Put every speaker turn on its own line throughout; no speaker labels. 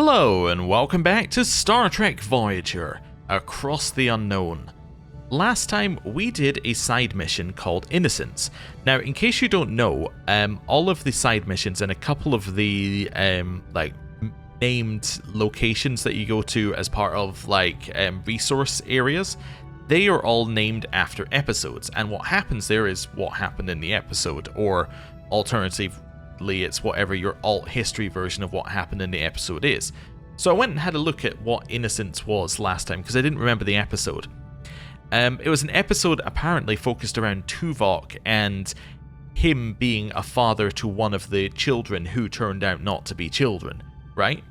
Hello and welcome back to Star Trek Voyager, Across the Unknown. Last time we did a side mission called Innocence. Now in case you don't know, all of the side missions and a couple of the named locations that you go to as part of resource areas, they are all named after episodes, and what happens there is what happened in the episode, or alternatively it's whatever your alt history version of what happened in the episode is. So I went and had a look at what Innocence was last time because I didn't remember the episode. It was an episode apparently focused around Tuvix and him being a father to one of the children who turned out not to be children, right?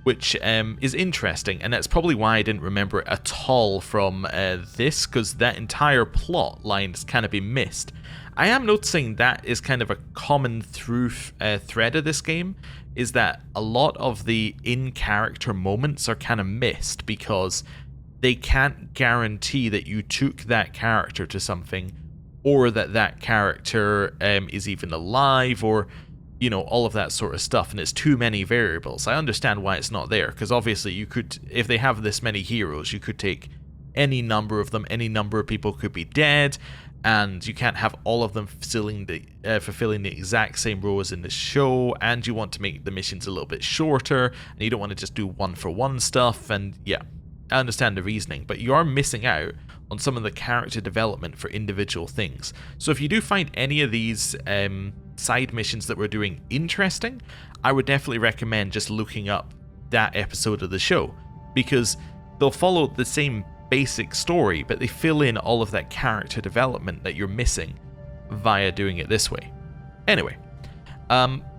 Which is interesting, and that's probably why I didn't remember it at all from this, because that entire plot line has kind of been missed. I am noticing that is kind of a common through thread of this game, is that a lot of the in-character moments are kind of missed because they can't guarantee that you took that character to something, or that that character is even alive, or you know, all of that sort of stuff, and it's too many variables. I understand why it's not there, because obviously you could, if they have this many heroes, you could take any number of them, any number of people could be dead, and you can't have all of them fulfilling the exact same roles in the show, and you want to make the missions a little bit shorter, and you don't want to just do one-for-one stuff, and yeah, I understand the reasoning, but you are missing out on some of the character development for individual things. So if you do find any of these side missions that we're doing interesting, I would definitely recommend just looking up that episode of the show, because they'll follow the same basic story, but they fill in all of that character development that you're missing via doing it this way. Anyway,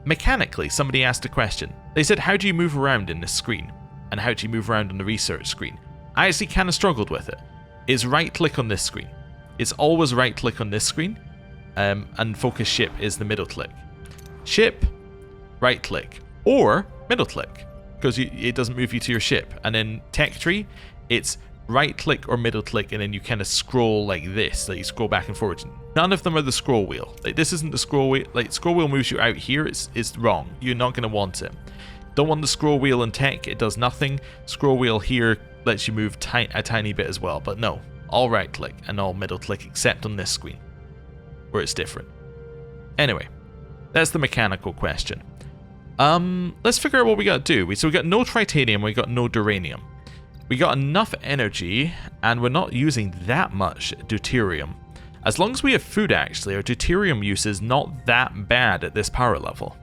mechanically, somebody asked a question. They said, how do you move around in this screen? And how do you move around on the research screen? I actually kind of struggled with it. It's right click on this screen. It's always right click on this screen, and focus ship is the middle click. Ship, right click, or middle click, because it doesn't move you to your ship. And then tech tree, it's right click or middle click, and then you kind of scroll like this, like you scroll back and forward. None of them are the scroll wheel. Like, this isn't the scroll wheel. Like, scroll wheel moves you out here, it's wrong. You're not going to want it. Don't want the scroll wheel in tech, it does nothing. Scroll wheel here lets you move a tiny bit as well, but no, all right click and all middle click except on this screen, where it's different. Anyway, that's the mechanical question. Let's figure out what we got to do. So we got no tritanium, we got no duranium. We got enough energy, and we're not using that much deuterium. As long as we have food, actually, our deuterium use is not that bad at this power level.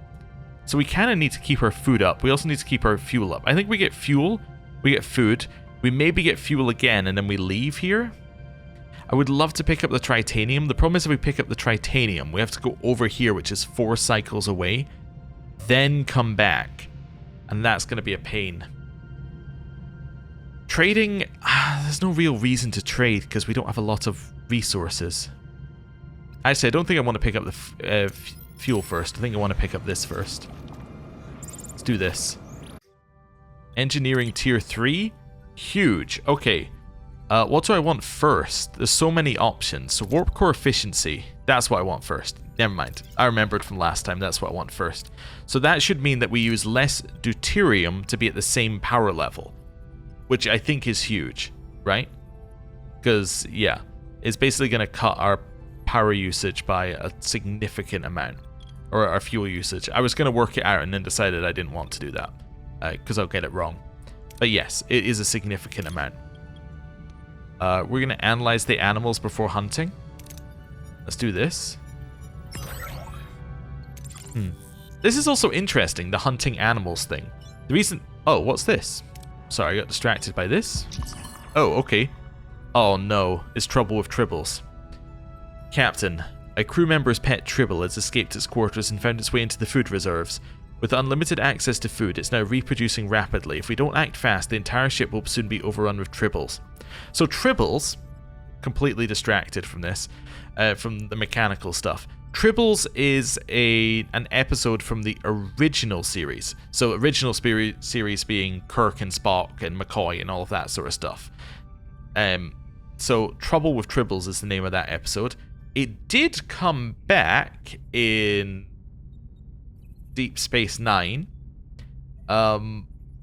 So we kind of need to keep our food up. We also need to keep our fuel up. I think we get fuel, we get food, we maybe get fuel again, and then we leave here. I would love to pick up the tritanium. The problem is if we pick up the tritanium, we have to go over here, which is 4 cycles away, then come back. And that's going to be a pain. Trading, there's no real reason to trade because we don't have a lot of resources. Actually, I don't think I want to pick up the fuel first. I think I want to pick up this first. Let's do this. Engineering tier 3? Huge. Okay. What do I want first? There's so many options. So warp core efficiency. That's what I want first. Never mind. I remembered from last time. That's what I want first. So that should mean that we use less deuterium to be at the same power level, which I think is huge, right? Because, yeah, it's basically going to cut our power usage by a significant amount, or our fuel usage. I was going to work it out and then decided I didn't want to do that because I'll get it wrong. But yes, it is a significant amount. We're going to analyze the animals before hunting. Let's do this. This is also interesting, the hunting animals thing. The reason... Oh, what's this? Sorry, I got distracted by this. Oh, okay. Oh no, it's trouble with Tribbles. Captain, a crew member's pet Tribble has escaped its quarters and found its way into the food reserves. With unlimited access to food, it's now reproducing rapidly. If we don't act fast, the entire ship will soon be overrun with Tribbles. So Tribbles, completely distracted from this, from the mechanical stuff. Tribbles is an episode from the original series. So original series being Kirk and Spock and McCoy and all of that sort of stuff. So Trouble with Tribbles is the name of that episode. It did come back in Deep Space Nine.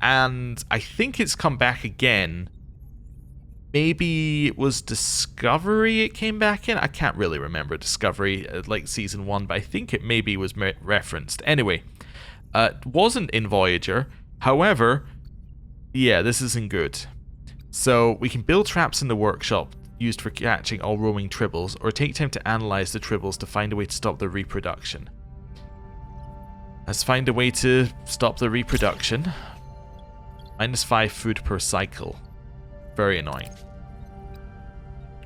and I think it's come back again. Maybe it was Discovery it came back in? I can't really remember Discovery, like Season 1, but I think it maybe was referenced. Anyway, it wasn't in Voyager. However, yeah, this isn't good. So, we can build traps in the workshop used for catching all roaming tribbles, or take time to analyze the tribbles to find a way to stop their reproduction. Let's find a way to stop the reproduction. -5 food per cycle. Very annoying.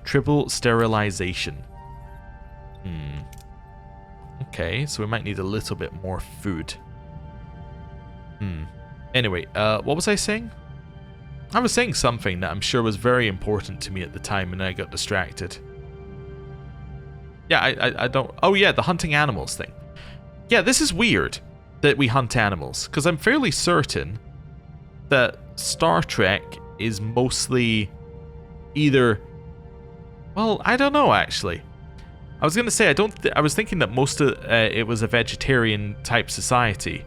Tribble sterilization. Okay, so we might need a little bit more food. Anyway, what was I saying? I was saying something that I'm sure was very important to me at the time and I got distracted. Yeah, I don't... Oh yeah, the hunting animals thing. Yeah, this is weird that we hunt animals, because I'm fairly certain that Star Trek is mostly either... Well, I don't know, actually. I was going to say, I was thinking that most of it was a vegetarian type society.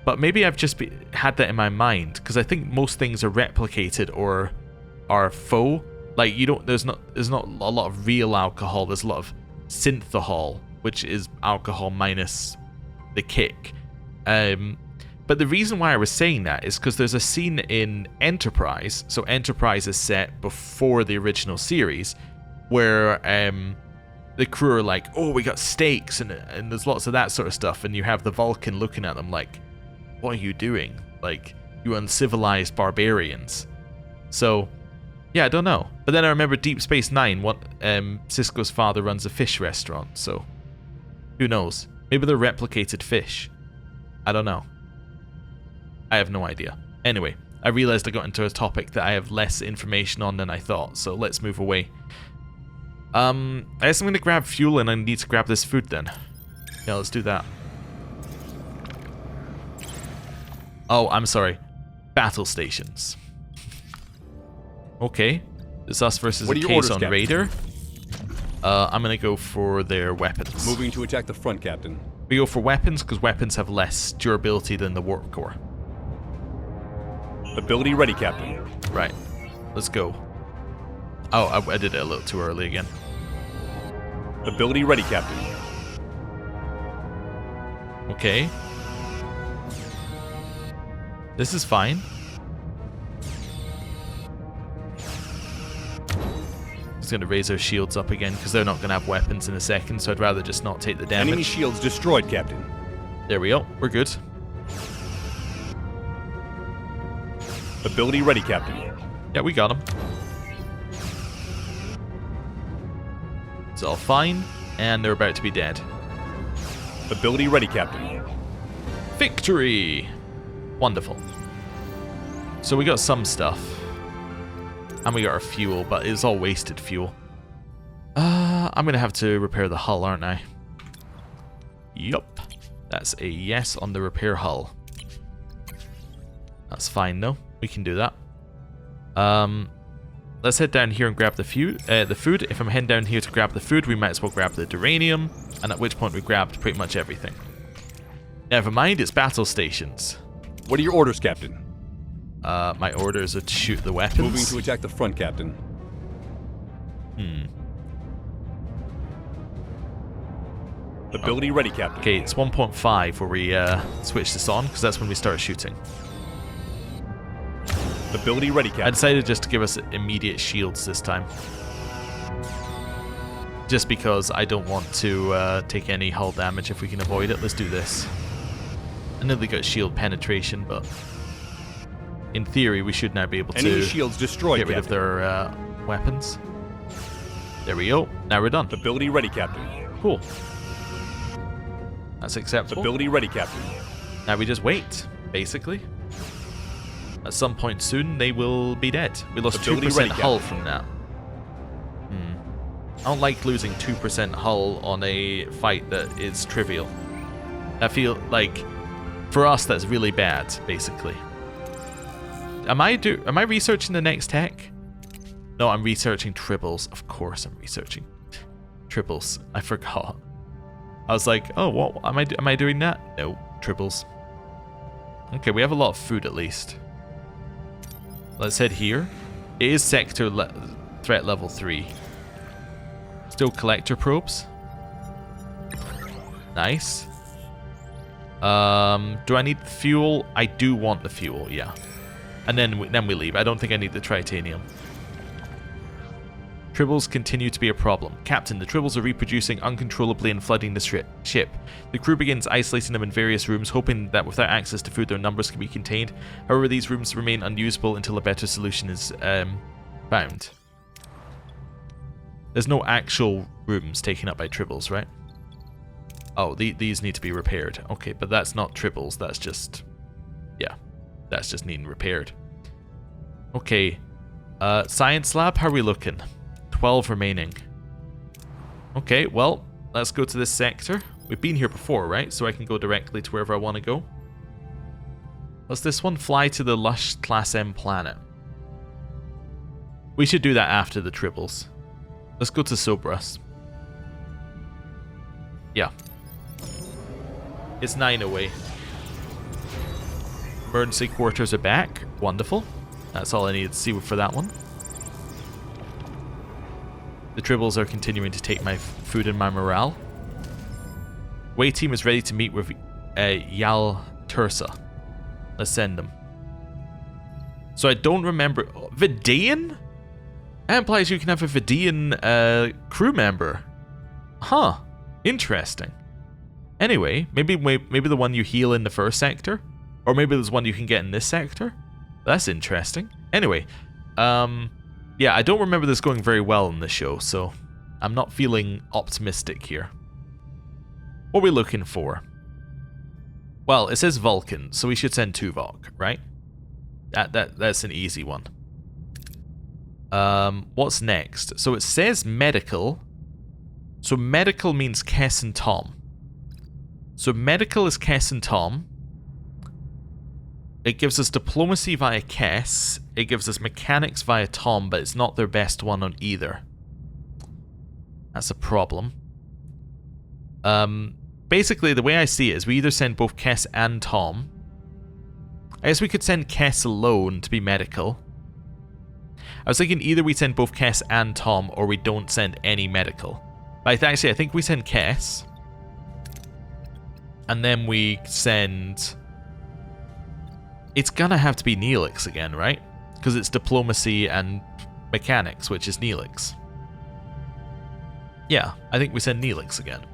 But maybe I've just had that in my mind, because I think most things are replicated or are faux. Like, there's not a lot of real alcohol, there's a lot of synthahol, which is alcohol minus the kick. But the reason why I was saying that is because there's a scene in Enterprise, so Enterprise is set before the original series, where the crew are like, oh, we got steaks, and there's lots of that sort of stuff, and you have the Vulcan looking at them like, what are you doing? Like, you uncivilized barbarians. So, yeah, I don't know. But then I remember Deep Space Nine, Sisko's father runs a fish restaurant, so who knows? Maybe they're replicated fish. I don't know. I have no idea. Anyway, I realized I got into a topic that I have less information on than I thought, so let's move away. I guess I'm going to grab fuel and I need to grab this food then. Yeah, let's do that. Oh, I'm sorry. Battle stations. Okay. It's us versus a case on Raider. I'm going to go for their weapons.
Moving to attack the front, Captain.
We go for weapons because weapons have less durability than the warp core.
Ability ready, Captain.
Right. Let's go. Oh, I did it a little too early again.
Ability ready, Captain.
Okay. This is fine. Just going to raise our shields up again because they're not going to have weapons in a second, so I'd rather just not take the damage.
Enemy shields destroyed, Captain.
There we go. We're good.
Ability ready, Captain.
Yeah, we got him. It's all fine, and they're about to be dead.
Ability ready, Captain.
Victory! Wonderful. So we got some stuff. And we got our fuel, but it's all wasted fuel. I'm going to have to repair the hull, aren't I? Yup. That's a yes on the repair hull. That's fine, though. We can do that. Let's head down here and grab the food. If I'm heading down here to grab the food, we might as well grab the duranium, and at which point we grabbed pretty much everything. Never mind, it's battle stations.
What are your orders, Captain?
My orders are to shoot the weapons.
Moving to attack the front, Captain. Ability ready, Captain.
Okay, it's 1.5 where we switch this on, because that's when we start shooting.
Ability ready, Captain.
I decided just to give us immediate shields this time. Just because I don't want to take any hull damage if we can avoid it. Let's do this. I know they got shield penetration, but in theory we should now be able to
shields destroyed,
get rid of their weapons. There we go. Now we're done.
Ability ready, Captain.
Cool. That's acceptable.
Ability ready, Captain.
Now we just wait, basically. At some point soon, they will be dead. We lost 2% hull from that. I don't like losing 2% hull on a fight that is trivial. I feel like, for us, that's really bad, basically. Am I researching the next tech? No, I'm researching tribbles. Of course I'm researching tribbles. I forgot. I was like, oh, what? Am I doing that? No, tribbles. Okay, we have a lot of food at least. let's head here. It is sector threat level 3. Still collector probes. Nice. Do I need the fuel? I do want the fuel, yeah. And then we leave. I don't think I need the titanium. Tribbles continue to be a problem. Captain, the Tribbles are reproducing uncontrollably and flooding the ship. The crew begins isolating them in various rooms, hoping that without access to food their numbers can be contained. However, these rooms remain unusable until a better solution is found. There's no actual rooms taken up by Tribbles, right? Oh, these need to be repaired. Okay, but that's not Tribbles, that's just... yeah, that's just needing repaired. Okay, science lab, how are we looking? 12 remaining. Okay, well, let's go to this sector. We've been here before, right? So I can go directly to wherever I want to go. Does this one fly to the lush Class M planet? We should do that after the Tribbles. Let's go to Sobras. Yeah. It's 9 away. Emergency quarters are back. Wonderful. That's all I needed to see for that one. The Tribbles are continuing to take my food and my morale. Way team is ready to meet with Yal Tursa. Let's send them. So I don't remember... Vidian? That implies you can have a Vidian crew member. Huh. Interesting. Anyway, maybe the one you heal in the first sector? Or maybe there's one you can get in this sector? That's interesting. Anyway, yeah, I don't remember this going very well in the show, so I'm not feeling optimistic here. What are we looking for? Well, it says Vulcan, so we should send Tuvok, right? That's an easy one. What's next? So it says medical. So medical means Kess and Tom. So medical is Kess and Tom. It gives us diplomacy via Kess. It gives us mechanics via Tom, but it's not their best one on either. That's a problem. Basically, the way I see it is we either send both Kess and Tom. I guess we could send Kess alone to be medical. I was thinking either we send both Kess and Tom, or we don't send any medical. But actually, I think we send Kess. And then we send... It's gonna have to be Neelix again, right? Because it's diplomacy and mechanics, which is Neelix. Yeah, I think we send Neelix again.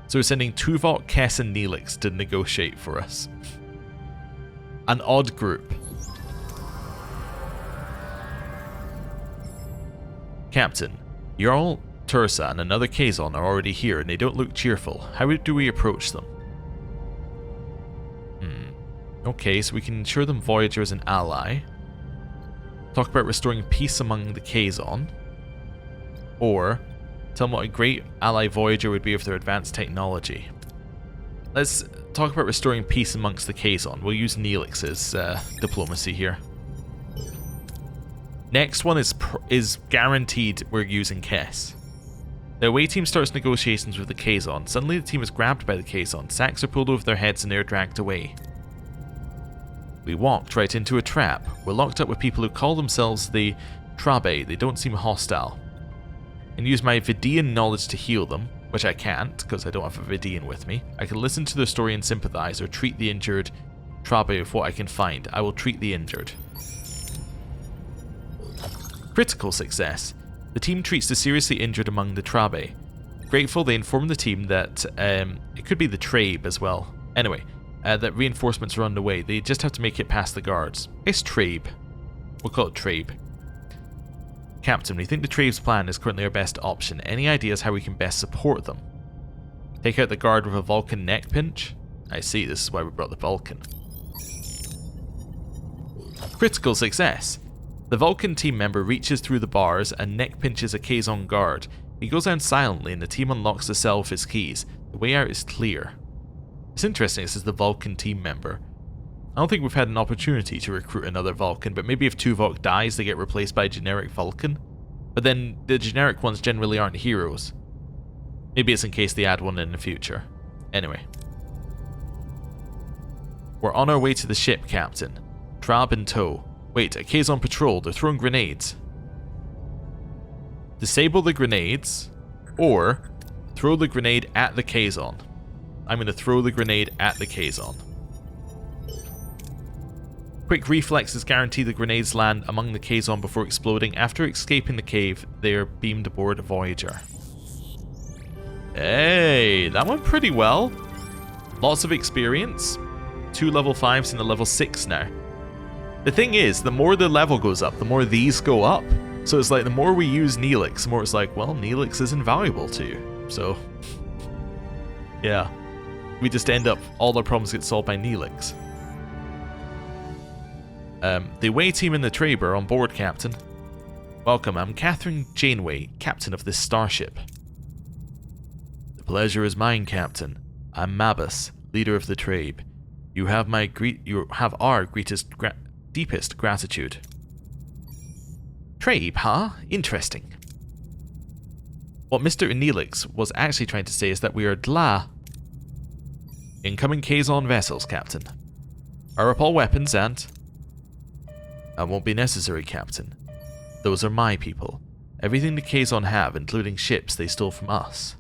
So we're sending Tuvok, Kess, and Neelix to negotiate for us. An odd group. Captain, Jarl, Tursa, and another Kazon are already here, and they don't look cheerful. How do we approach them? Okay, so we can ensure them Voyager as an ally. Talk about restoring peace among the Kazon. Or tell them what a great ally Voyager would be with their advanced technology. Let's talk about restoring peace amongst the Kazon. We'll use Neelix's diplomacy here. Next one is guaranteed we're using Kess. The away team starts negotiations with the Kazon. Suddenly the team is grabbed by the Kazon. Sacks are pulled over their heads and they're dragged away. We walked right into a trap. We're locked up with people who call themselves the Trabe. They don't seem hostile. And use my Vidian knowledge to heal them, which I can't, because I don't have a Vidian with me. I can listen to their story and sympathize, or treat the injured Trabe with what I can find. I will treat the injured. Critical success. The team treats the seriously injured among the Trabe. Grateful, they inform the team that it could be the Trabe as well. Anyway, that reinforcements are on the way. They just have to make it past the guards. It's Trabe. We'll call it Trabe. Captain, we think the Trabe's plan is currently our best option. Any ideas how we can best support them? Take out the guard with a Vulcan neck pinch? I see, this is why we brought the Vulcan. Critical success. The Vulcan team member reaches through the bars and neck pinches a Kazon guard. He goes down silently and the team unlocks the cell with his keys. The way out is clear. It's interesting, this is the Vulcan team member. I don't think we've had an opportunity to recruit another Vulcan, but maybe if Tuvok dies, they get replaced by a generic Vulcan. But then the generic ones generally aren't heroes. Maybe it's in case they add one in the future. Anyway. We're on our way to the ship, Captain. Trabe in tow. Wait, a Kazon patrol. They're throwing grenades. Disable the grenades, or throw the grenade at the Kazon. I'm going to throw the grenade at the Kazon. Quick reflexes guarantee the grenades land among the Kazon before exploding. After escaping the cave, they are beamed aboard Voyager. Hey, that went pretty well. Lots of experience. 2 level 5s and a level 6 now. The thing is, the more the level goes up, the more these go up. So it's like the more we use Neelix, the more it's like, well, Neelix is invaluable to you. So, yeah. We just end up, all our problems get solved by Neelix. The away team and the Trabe are on board, Captain. Welcome, I'm Catherine Janeway, Captain of this starship. The pleasure is mine, Captain. I'm Mabus, leader of the Trabe. You have our deepest gratitude. Trabe, huh? Interesting. What Mr. Neelix was actually trying to say is that we are DLA. Incoming Kazon vessels, Captain. Are up all weapons and... That won't be necessary, Captain. Those are my people. Everything the Kazon have, including ships they stole from us.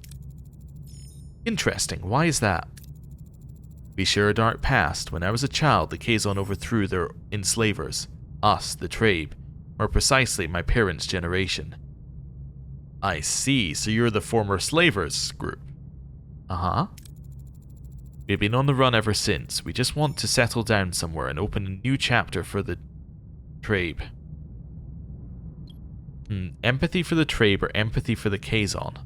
Interesting, why is that? We share a dark past. When I was a child, the Kazon overthrew their enslavers. Us, the Trabe. More precisely, my parents' generation. I see, so you're the former slavers group. Uh-huh. We've been on the run ever since. We just want to settle down somewhere and open a new chapter for the Trabe. Empathy for the Trabe or empathy for the Kazon?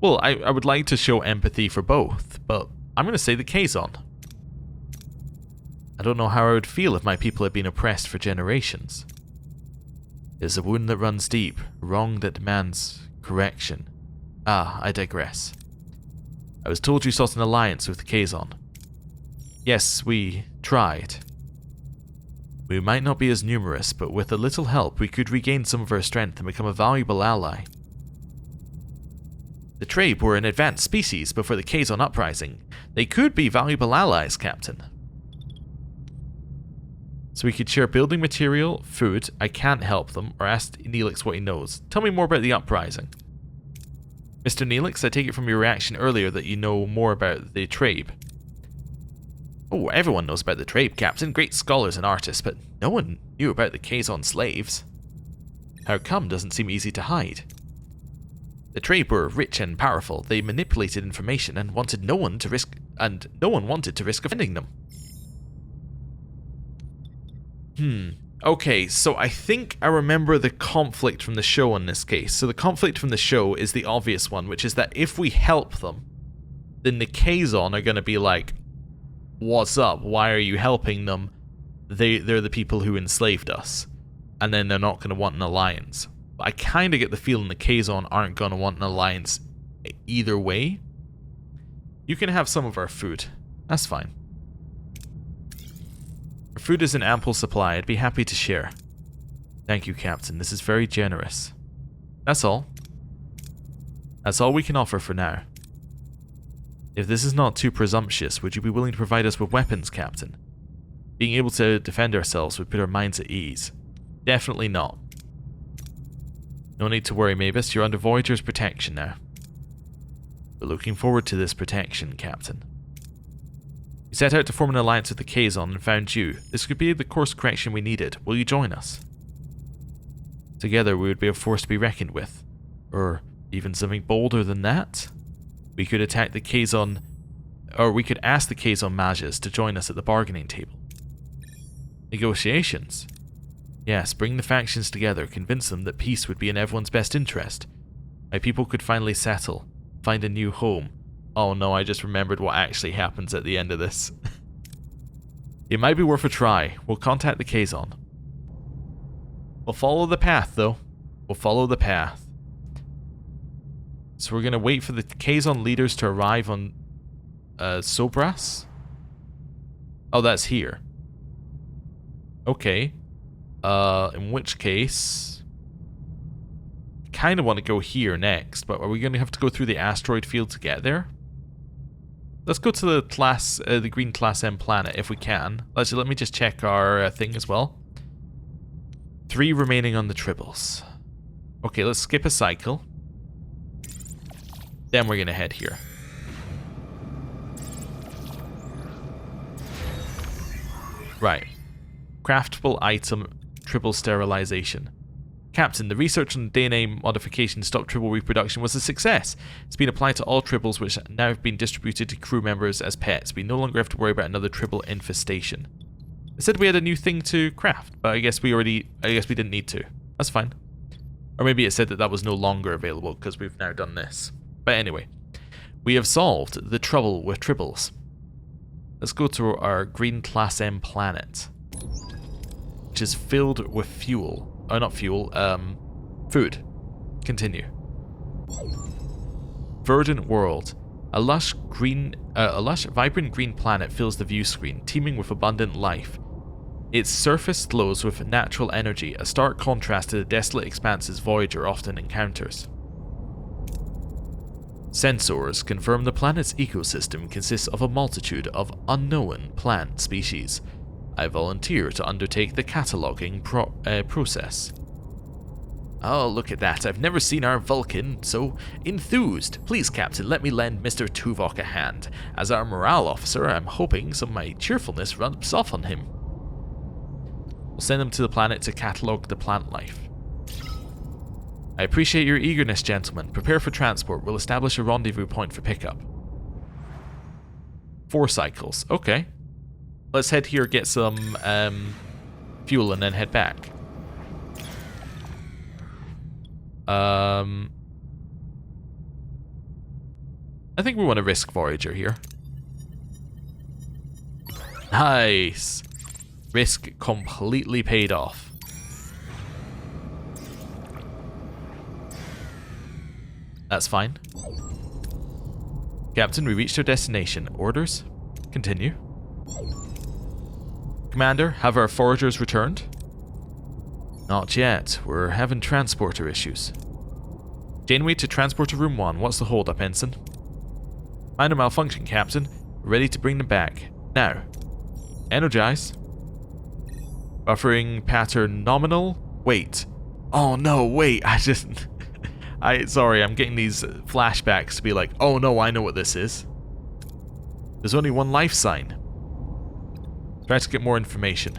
Well, I would like to show empathy for both, but I'm going to say the Kazon. I don't know how I would feel if my people had been oppressed for generations. It is a wound that runs deep, wrong that demands correction. Ah, I digress. I was told you sought an alliance with the Kazon. Yes, we tried. We might not be as numerous, but with a little help we could regain some of our strength and become a valuable ally. The Trabe were an advanced species before the Kazon uprising. They could be valuable allies, Captain. So we could share building material, food, I can't help them, or ask Neelix what he knows. Tell me more about the uprising. Mr. Neelix, I take it from your reaction earlier that you know more about the Trabe. Oh, everyone knows about the Trabe, Captain. Great scholars and artists, but no one knew about the Kazon slaves. How come doesn't seem easy to hide. The Trabe were rich and powerful. They manipulated information and wanted no one wanted to risk offending them. Okay, so I think I remember the conflict from the show in this case. So the conflict from the show is the obvious one, which is that if we help them, then the Kazon are going to be like, what's up? Why are you helping them? They're the people who enslaved us. And then they're not going to want an alliance. But I kind of get the feeling the Kazon aren't going to want an alliance either way. You can have some of our food. That's fine. Our food is in ample supply. I'd be happy to share. Thank you, Captain. This is very generous. That's all. That's all we can offer for now. If this is not too presumptuous, would you be willing to provide us with weapons, Captain? Being able to defend ourselves would put our minds at ease. Definitely not. No need to worry, Mavis. You're under Voyager's protection now. We're looking forward to this protection, Captain. We set out to form an alliance with the Kazon and found you. This could be the course correction we needed. Will you join us? Together we would be a force to be reckoned with. Or even something bolder than that? We could attack the Kazon, or we could ask the Kazon mages to join us at the bargaining table. Negotiations? Yes, bring the factions together, convince them that peace would be in everyone's best interest. My people could finally settle, find a new home. Oh no, I just remembered what actually happens at the end of this. It might be worth a try. We'll contact the Kazon. We'll follow the path, though. We'll follow the path. So we're going to wait for the Kazon leaders to arrive on Sobras? Oh, that's here. Okay. In which case... I kind of want to go here next, but are we going to have to go through the asteroid field to get there? let's go to the class, the green class M planet if we can. Let me just check our thing as well. 3 remaining on the Tribbles. Okay, let's skip a cycle. Then we're gonna head here. Right. Craftable item, Tribble sterilization. Captain, the research on DNA modification to stop Tribble reproduction was a success. It's been applied to all Tribbles, which now have been distributed to crew members as pets. We no longer have to worry about another Tribble infestation. It said we had a new thing to craft, but I guess we didn't need to. That's fine. Or maybe it said that was no longer available because we've now done this. But anyway, we have solved the trouble with Tribbles. Let's go to our green class M planet, which is filled with fuel. Oh, not fuel, food. Continue. Verdant world. A lush, vibrant green planet fills the view screen, teeming with abundant life. Its surface glows with natural energy, a stark contrast to the desolate expanses Voyager often encounters. Sensors confirm the planet's ecosystem consists of a multitude of unknown plant species. I volunteer to undertake the cataloguing process. Oh, look at that. I've never seen our Vulcan so enthused. Please, Captain, let me lend Mr. Tuvok a hand. As our morale officer, I'm hoping some of my cheerfulness rubs off on him. We'll send him to the planet to catalogue the plant life. I appreciate your eagerness, gentlemen. Prepare for transport. We'll establish a rendezvous point for pickup. 4 cycles. Okay. Let's head here, get some fuel, and then head back. I think we want to risk Voyager here. Nice. Risk completely paid off. That's fine. Captain, we reached our destination. Orders? Continue. Commander, have our foragers returned? Not yet. We're having transporter issues. Janeway to transporter room 1. What's the hold-up, Ensign? Minor malfunction, Captain. We're ready to bring them back. Now. Energize. Buffering pattern nominal. Wait. Oh no, wait. Sorry, I'm getting these flashbacks to be like, oh no, I know what this is. There's only one life sign. Try to get more information.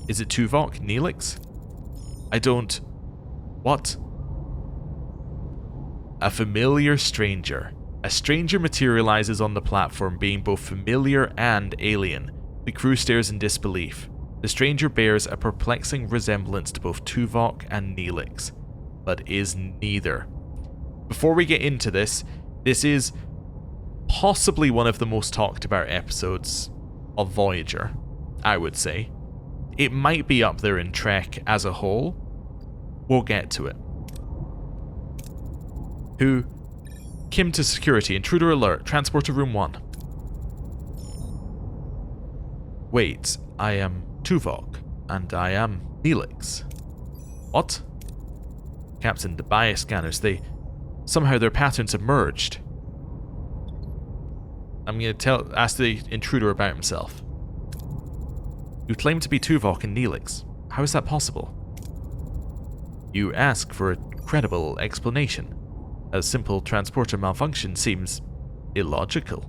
Is it Tuvok? Neelix? I don't... What? A familiar stranger. A stranger materializes on the platform, being both familiar and alien. The crew stares in disbelief. The stranger bears a perplexing resemblance to both Tuvok and Neelix, but is neither. Before we get into this, this is possibly one of the most talked about episodes of Voyager, I would say. It might be up there in Trek as a whole. We'll get to it. Who? Kim to security. Intruder alert. Transporter room 1. Wait, I am Tuvok, and I am Neelix. What? Captain, the bias scanners, somehow their patterns have merged. I'm going to ask the intruder about himself. You claim to be Tuvok and Neelix. How is that possible? You ask for a credible explanation. A simple transporter malfunction seems illogical.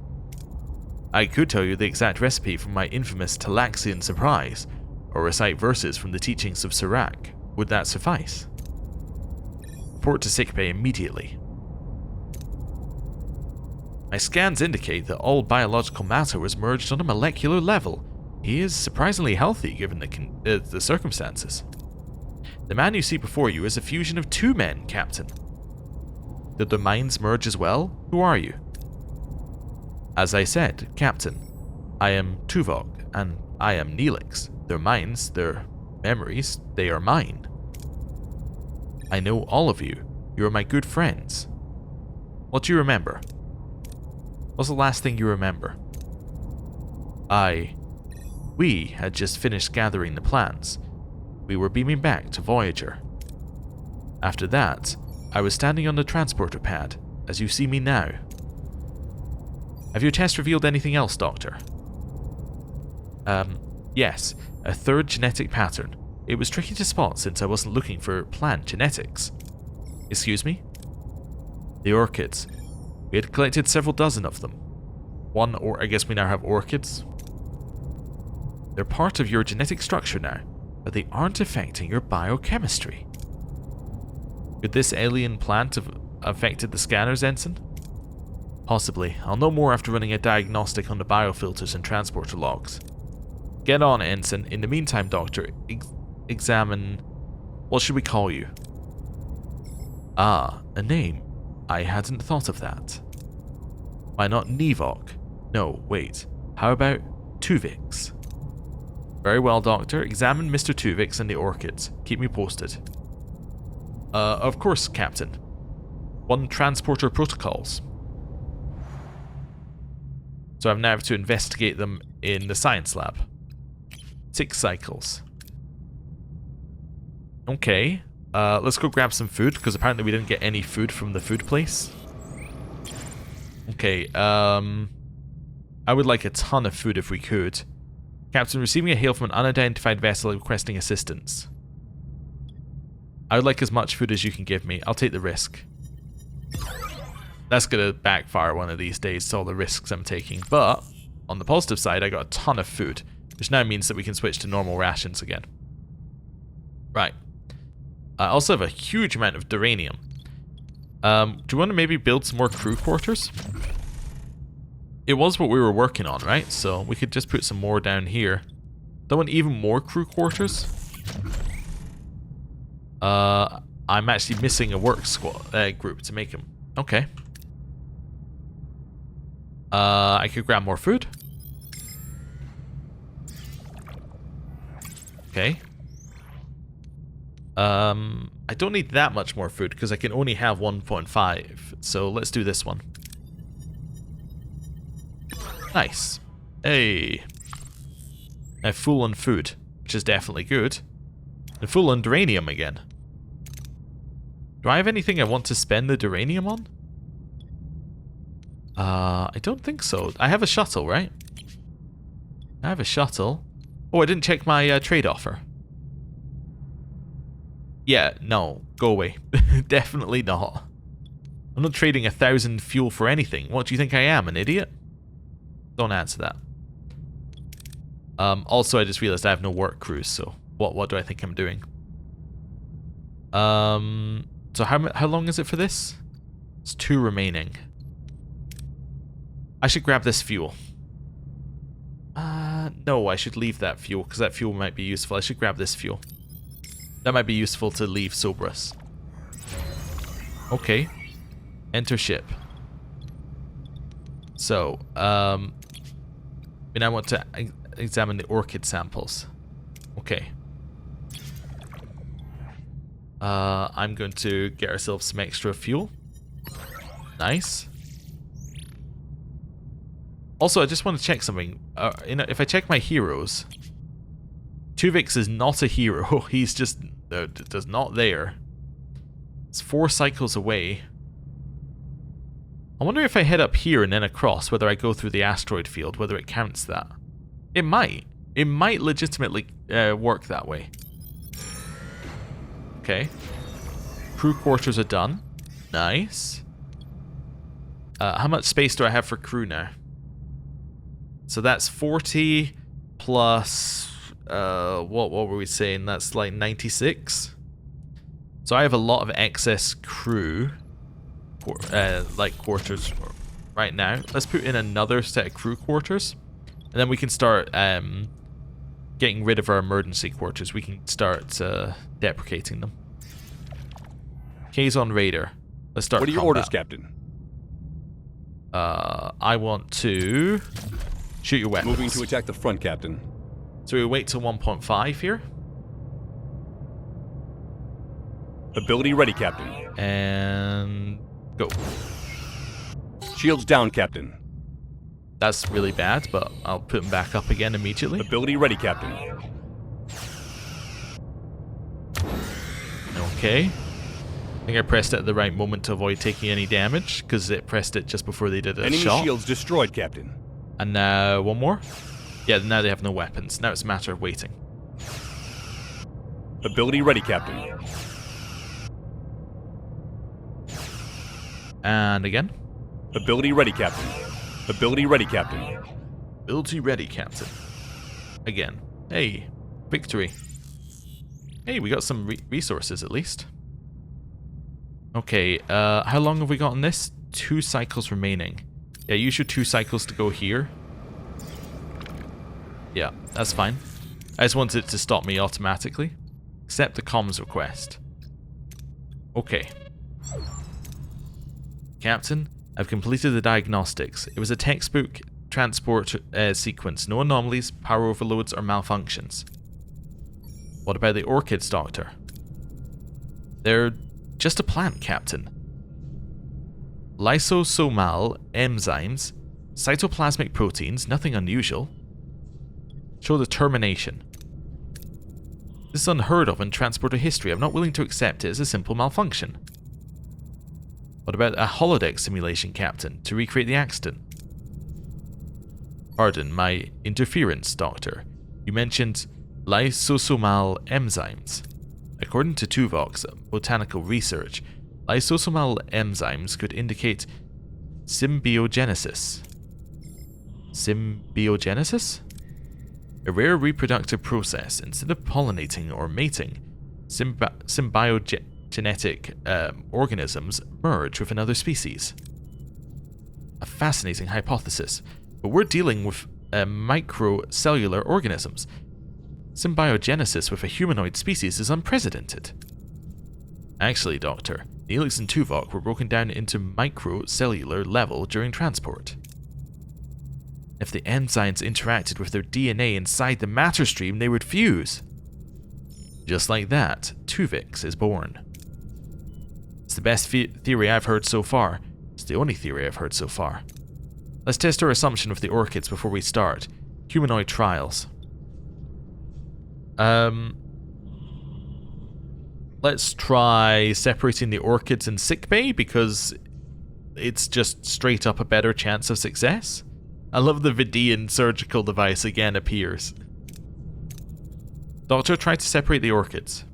I could tell you the exact recipe for my infamous Talaxian surprise, or recite verses from the teachings of Serac. Would that suffice? Report to sickbay immediately. My scans indicate that all biological matter was merged on a molecular level. He is surprisingly healthy given the circumstances. The man you see before you is a fusion of 2 men, Captain. Did their minds merge as well? Who are you? As I said, Captain, I am Tuvok, and I am Neelix. Their minds, their memories, they are mine. I know all of you. You are my good friends. What do you remember? What's the last thing you remember? We had just finished gathering the plans. We were beaming back to Voyager. After that, I was standing on the transporter pad, as you see me now. Have your tests revealed anything else, Doctor? Yes. A third genetic pattern. It was tricky to spot since I wasn't looking for plant genetics. Excuse me? The orchids. We had collected several dozen of them. I guess we now have orchids. They're part of your genetic structure now, but they aren't affecting your biochemistry. Could this alien plant have affected the scanners, Ensign? Possibly. I'll know more after running a diagnostic on the biofilters and transporter logs. Get on, Ensign. In the meantime, Doctor, examine... What should we call you? Ah, a name. I hadn't thought of that. Why not Nevok? No, wait. How about Tuvix? Very well, Doctor. Examine Mr. Tuvix and the orchids. Keep me posted. Of course, Captain. 1 transporter protocols. So I now have to investigate them in the science lab. 6 cycles. Okay. Let's go grab some food, because apparently we didn't get any food from the food place. Okay, I would like a ton of food if we could. Captain, receiving a hail from an unidentified vessel requesting assistance. I would like as much food as you can give me. I'll take the risk. That's gonna backfire one of these days, so all the risks I'm taking. But, on the positive side, I got a ton of food, which now means that we can switch to normal rations again. Right. I also have a huge amount of duranium. Do you want to maybe build some more crew quarters? It was what we were working on, right? So we could just put some more down here. Don't want even more crew quarters? I'm actually missing a work squad group to make them. Okay. I could grab more food. Okay. I don't need that much more food because I can only have 1.5. So let's do this one. Nice. Hey. I'm full on food, which is definitely good. And full on duranium again. Do I have anything I want to spend the duranium on? I don't think so. I have a shuttle, right? I have a shuttle. Oh, I didn't check my trade offer. Yeah, no. Go away. Definitely not. I'm not trading 1,000 fuel for anything. What do you think I am, an idiot? Don't answer that. Also, I just realized I have no work crews, so what do I think I'm doing? So how long is it for this? It's 2 remaining. I should grab this fuel. No, I should leave that fuel, because that fuel might be useful. I should grab this fuel. That might be useful to leave Cerberus. Okay. Enter ship. So, and I want to examine the orchid samples. Okay. I'm going to get ourselves some extra fuel. Nice. Also, I just want to check something. If I check my heroes, Tuvix is not a hero. He's just does not there. It's 4 cycles away. I wonder if I head up here and then across, whether I go through the asteroid field, whether it counts that. It might. It might legitimately work that way. Okay. Crew quarters are done. Nice. How much space do I have for crew now? So that's 40 plus... what were we saying? That's like 96. So I have a lot of excess crew, like quarters right now. Let's put in another set of crew quarters, and then we can start getting rid of our emergency quarters. We can start deprecating them. Kazon Raider. Let's start.
What are your orders, Captain?
I want to shoot your weapons.
Moving to attack the front, Captain.
So we wait till 1.5 here.
Ability ready, Captain.
And go.
Shields down, Captain.
That's really bad, but I'll put them back up again immediately.
Ability ready, Captain.
Okay. I think I pressed it at the right moment to avoid taking any damage, because it pressed it just before they did a
Enemy
shot.
shields destroyed, Captain.
And now one more. Yeah, now they have no weapons. Now it's a matter of waiting.
Ability ready, Captain.
And again.
Ability ready, Captain. Ability ready, Captain.
Ability ready, Captain. Again. Hey, victory. Hey, we got some resources at least. Okay, how long have we got on this? 2 cycles remaining. Yeah, use your 2 cycles to go here. Yeah, that's fine. I just wanted it to stop me automatically. Accept the comms request. Okay. Captain, I've completed the diagnostics. It was a textbook transport sequence. No anomalies, power overloads, or malfunctions. What about the Orchids, Doctor? They're just a plant, Captain. Lysosomal enzymes, cytoplasmic proteins, nothing unusual. Show determination. This is unheard of in transporter history. I'm not willing to accept it as a simple malfunction. What about a holodeck simulation, Captain, to recreate the accident? Pardon my interference, Doctor. You mentioned lysosomal enzymes. According to Tuvix botanical research, lysosomal enzymes could indicate symbiogenesis. Symbiogenesis? A rare reproductive process. Instead of pollinating or mating, symbiogenetic organisms merge with another species. A fascinating hypothesis, but we're dealing with microcellular organisms. Symbiogenesis with a humanoid species is unprecedented. Actually, Doctor, Neelix and Tuvok were broken down into microcellular level during transport. If the enzymes interacted with their DNA inside the matter stream, they would fuse. Just like that, Tuvix is born. It's the best theory I've heard so far. It's the only theory I've heard so far. Let's test our assumption with the Orchids before we start. Humanoid trials. Let's try separating the Orchids in sickbay, because it's just straight up a better chance of success. I love the Vidian surgical device again appears. Doctor tried to separate the Orchids.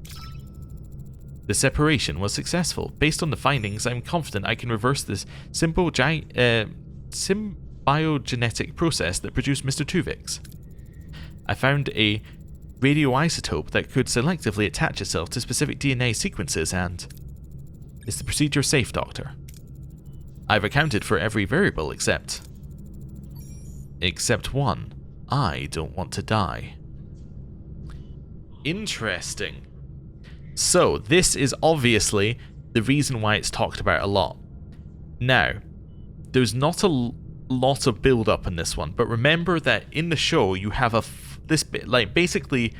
The separation was successful. Based on the findings, I'm confident I can reverse this symbiogenetic process that produced Mr. Tuvix. I found a radioisotope that could selectively attach itself to specific DNA sequences and... Is the procedure safe, Doctor? I've accounted for every variable except one. I don't want to die. Interesting. So, this is obviously the reason why it's talked about a lot. Now, there's not a lot of build-up in this one, but remember that in the show you have this bit, like basically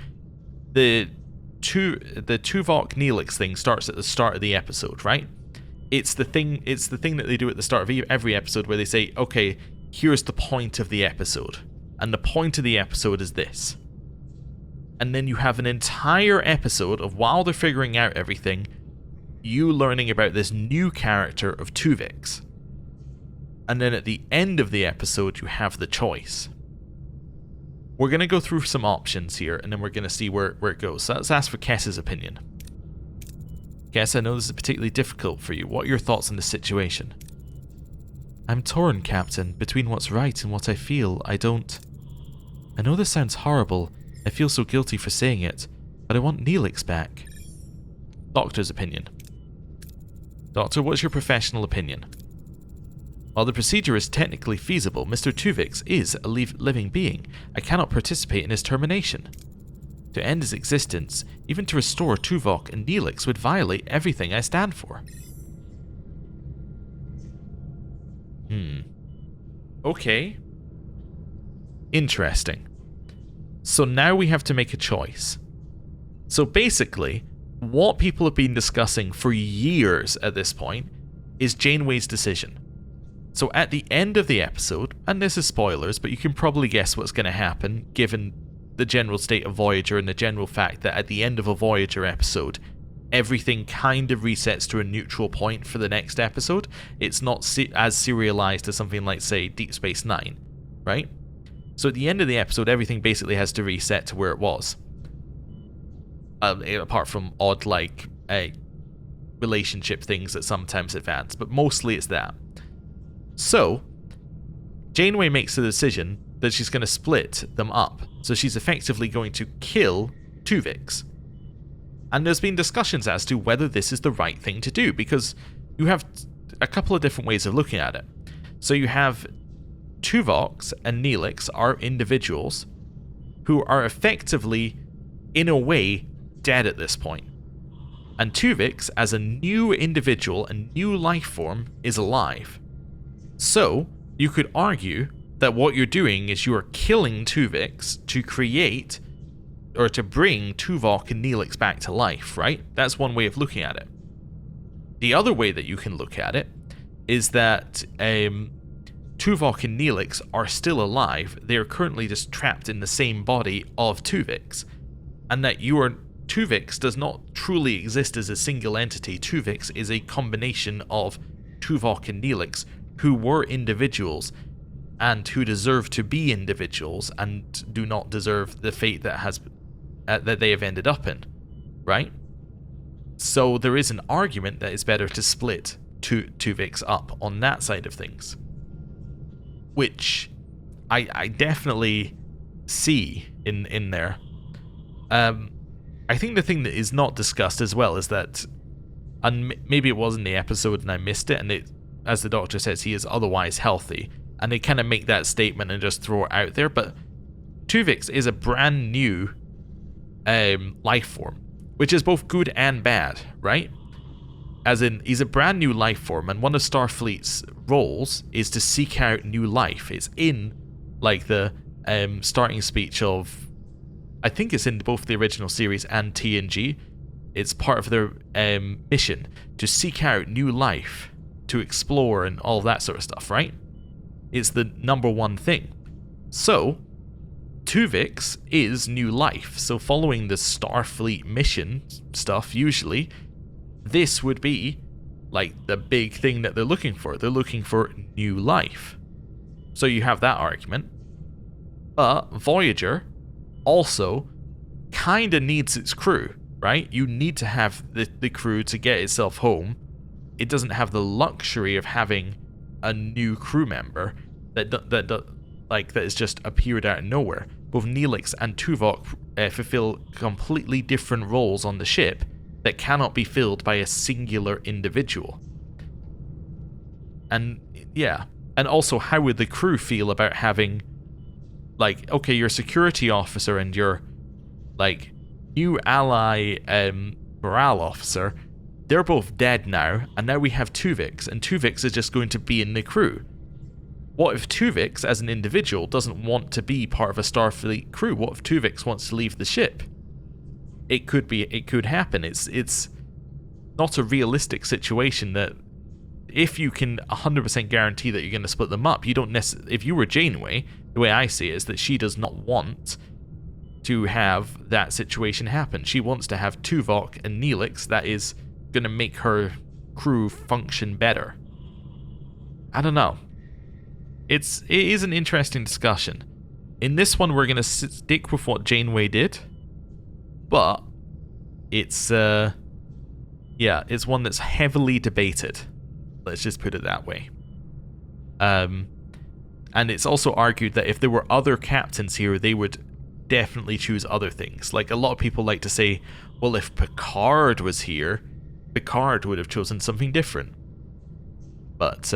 the Tuvok Neelix thing starts at the start of the episode, right? It's the thing that they do at the start of every episode where they say, okay, here's the point of the episode. And the point of the episode is this. And then you have an entire episode of, while they're figuring out everything, you learning about this new character of Tuvix. And then at the end of the episode, you have the choice. We're going to go through some options here, and then we're going to see where it goes. So let's ask for Kess's opinion. Kess, I know this is particularly difficult for you. What are your thoughts on this situation? I'm torn, Captain, between what's right and what I feel. I know this sounds horrible. I feel so guilty for saying it, but I want Neelix back. Doctor's opinion. Doctor, what's your professional opinion? While the procedure is technically feasible, Mr. Tuvix is a living being. I cannot participate in his termination. To end his existence, even to restore Tuvok and Neelix, would violate everything I stand for. Okay. Interesting. So now we have to make a choice. So basically, what people have been discussing for years at this point is Janeway's decision. So at the end of the episode, and this is spoilers, but you can probably guess what's going to happen given the general state of Voyager and the general fact that at the end of a Voyager episode, everything kind of resets to a neutral point for the next episode. It's not as serialized as something like, say, Deep Space Nine, right? So at the end of the episode, everything basically has to reset to where it was. Apart from odd, like, relationship things that sometimes advance, but mostly it's that. So, Janeway makes the decision that she's going to split them up. So she's effectively going to kill Tuvix. And there's been discussions as to whether this is the right thing to do, because you have a couple of different ways of looking at it. So you have Tuvix and Neelix are individuals who are effectively, in a way, dead at this point. And Tuvix, as a new individual, a new life form, is alive. So, you could argue that what you're doing is you are killing Tuvix to create, or to bring Tuvok and Neelix back to life, right? That's one way of looking at it. The other way that you can look at it is that Tuvok and Neelix are still alive. They are currently just trapped in the same body of Tuvix. And that Tuvix does not truly exist as a single entity. Tuvix is a combination of Tuvok and Neelix, who were individuals and who deserve to be individuals and do not deserve the fate that they have ended up in, right? So there is an argument that it's better to split Tuvix up on that side of things, which I definitely see in there. I think the thing that is not discussed as well is that, and maybe it was in the episode and I missed it, and it, as the Doctor says, he is otherwise healthy, and they kind of make that statement and just throw it out there, but Tuvix is a brand new life form, which is both good and bad, right? As in, he's a brand new life form, and one of Starfleet's roles is to seek out new life. It's in, like, the starting speech of, I think it's in both the original series and TNG. It's part of their mission to seek out new life, to explore and all that sort of stuff, right? It's the number one thing. So, Tuvix is new life. So following the Starfleet mission stuff, usually, this would be like the big thing that they're looking for. They're looking for new life. So you have that argument. But Voyager also kind of needs its crew, right? You need to have the crew to get itself home. It doesn't have the luxury of having a new crew member that has just appeared out of nowhere. Both Neelix and Tuvok fulfill completely different roles on the ship that cannot be filled by a singular individual. And yeah, and also how would the crew feel about having, like, okay, your security officer and your, like, new ally morale officer, they're both dead now, and now we have Tuvix, and Tuvix is just going to be in the crew. What if Tuvix, as an individual, doesn't want to be part of a Starfleet crew? What if Tuvix wants to leave the ship? It could happen. It's not a realistic situation that if you can 100% guarantee that you're going to split them up, you don't necessarily. If you were Janeway, the way I see it is that she does not want to have that situation happen. She wants to have Tuvok and Neelix. That is going to make her crew function better. I don't know. It is an interesting discussion. In this one, we're going to stick with what Janeway did, but it's one that's heavily debated. Let's just put it that way. And it's also argued that if there were other captains here, they would definitely choose other things. Like, a lot of people like to say, well, if Picard was here, Picard would have chosen something different. But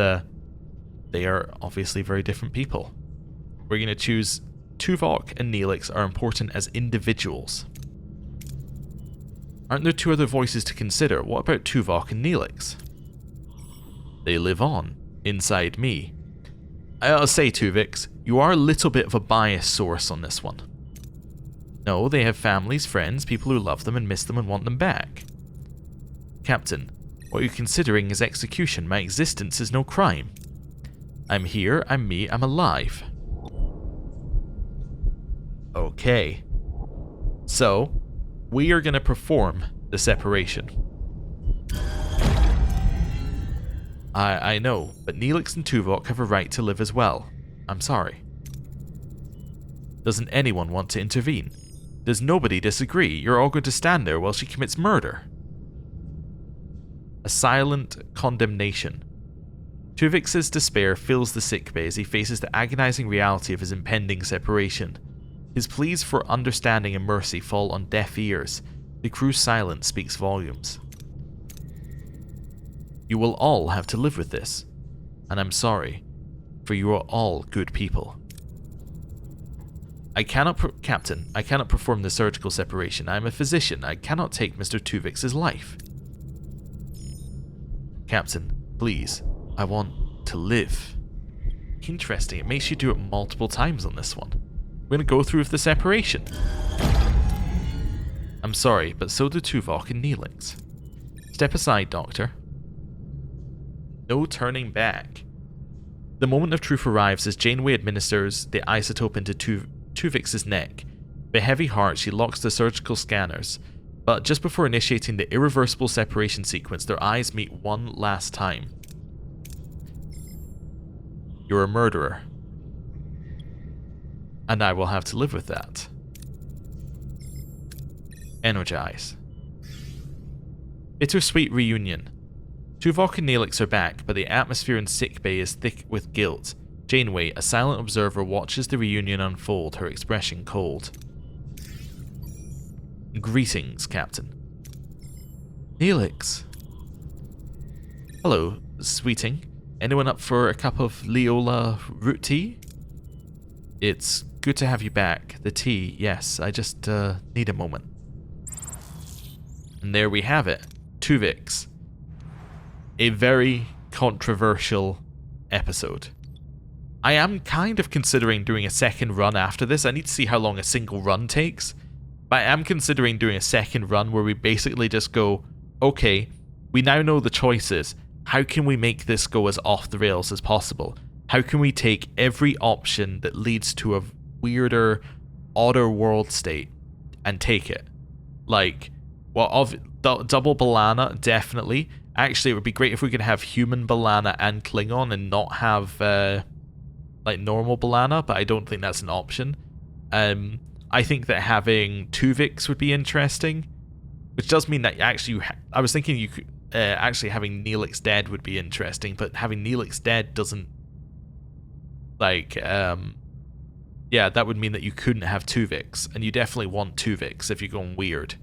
they are obviously very different people. We're going to choose Tuvok and Neelix are important as individuals. Aren't there two other voices to consider? What about Tuvok and Neelix? They live on, inside me. I'll say, Tuvix, you are a little bit of a biased source on this one. No, they have families, friends, people who love them and miss them and want them back. Captain, what you're considering is execution. My existence is no crime. I'm here, I'm me, I'm alive. Okay. So, we are going to perform the separation. I know, but Neelix and Tuvok have a right to live as well. I'm sorry. Doesn't anyone want to intervene? Does nobody disagree? You're all going to stand there while she commits murder. A silent condemnation. Tuvix's despair fills the sickbay as he faces the agonizing reality of his impending separation. His pleas for understanding and mercy fall on deaf ears. The crew's silence speaks volumes. You will all have to live with this, and I'm sorry, for you are all good people. Captain, I cannot perform the surgical separation. I am a physician. I cannot take Mr. Tuvix's life. Captain, please, I want to live. Interesting, it makes you do it multiple times on this one. We're going to go through with the separation. I'm sorry, but so do Tuvok and Neelix. Step aside, Doctor. No turning back. The moment of truth arrives as Janeway administers the isotope into Tuvix's neck. With a heavy heart, she locks the surgical scanners, but just before initiating the irreversible separation sequence, their eyes meet one last time. You're a murderer, and I will have to live with that. Energize. Bittersweet reunion. Tuvok and Neelix are back, but the atmosphere in sickbay is thick with guilt. Janeway, a silent observer, watches the reunion unfold, her expression cold. Greetings, Captain. Neelix. Hello, sweeting. Anyone up for a cup of Leola root tea? It's good to have you back. The tea, yes, I just need a moment. And there we have it. Tuvix. A very controversial episode. I am kind of considering doing a second run after this. I need to see how long a single run takes. But I am considering doing a second run where we basically just go, okay, we now know the choices. How can we make this go as off the rails as possible? How can we take every option that leads to a weirder, odder world state and take it? Like, well, double B'Elanna, definitely. Actually, it would be great if we could have human B'Elanna and Klingon and not have like normal B'Elanna, but I don't think that's an option. I think that having Tuvix would be interesting, which does mean that actually, I was thinking you could actually having Neelix dead would be interesting, but having Neelix dead doesn't like yeah, that would mean that you couldn't have Tuvix, and you definitely want Tuvix if you're going weird.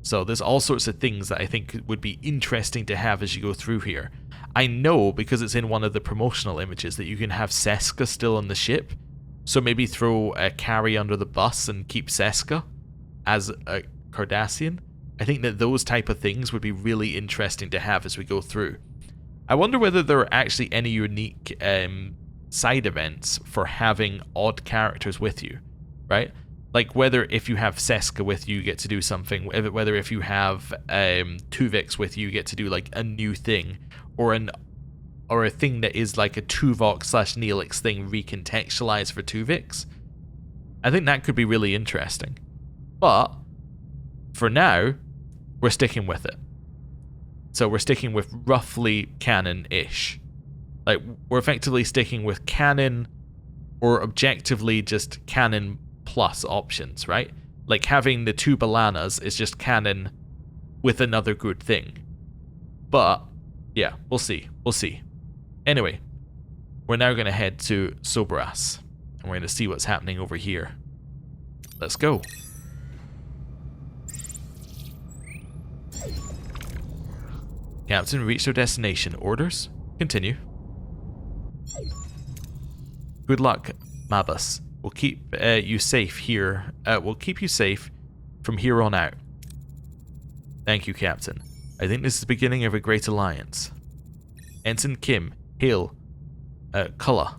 So there's all sorts of things that I think would be interesting to have as you go through here. I know, because it's in one of the promotional images, that you can have Seska still on the ship. So maybe throw a Carrie under the bus and keep Seska as a Cardassian. I think that those type of things would be really interesting to have as we go through. I wonder whether there are actually any unique side events for having odd characters with you, right? Like whether if you have Seska with you, you get to do something. Whether if you have Tuvix with you, you get to do like a new thing, or a thing that is like a Tuvok/Neelix thing recontextualized for Tuvix. I think that could be really interesting. But for now, we're sticking with it. So we're sticking with roughly canon-ish. Like we're effectively sticking with canon, or objectively just canon plus options, right? Like having the two B'Elannas is just canon with another good thing. But yeah, we'll see. We'll see. Anyway, we're now going to head to Sobras, and we're going to see what's happening over here. Let's go. Captain, reached our destination. Orders? Continue. Good luck, Mabus. We'll keep you safe here. We'll keep you safe from here on out. Thank you, Captain. I think this is the beginning of a great alliance. Ensign Kim, hail. Cullah.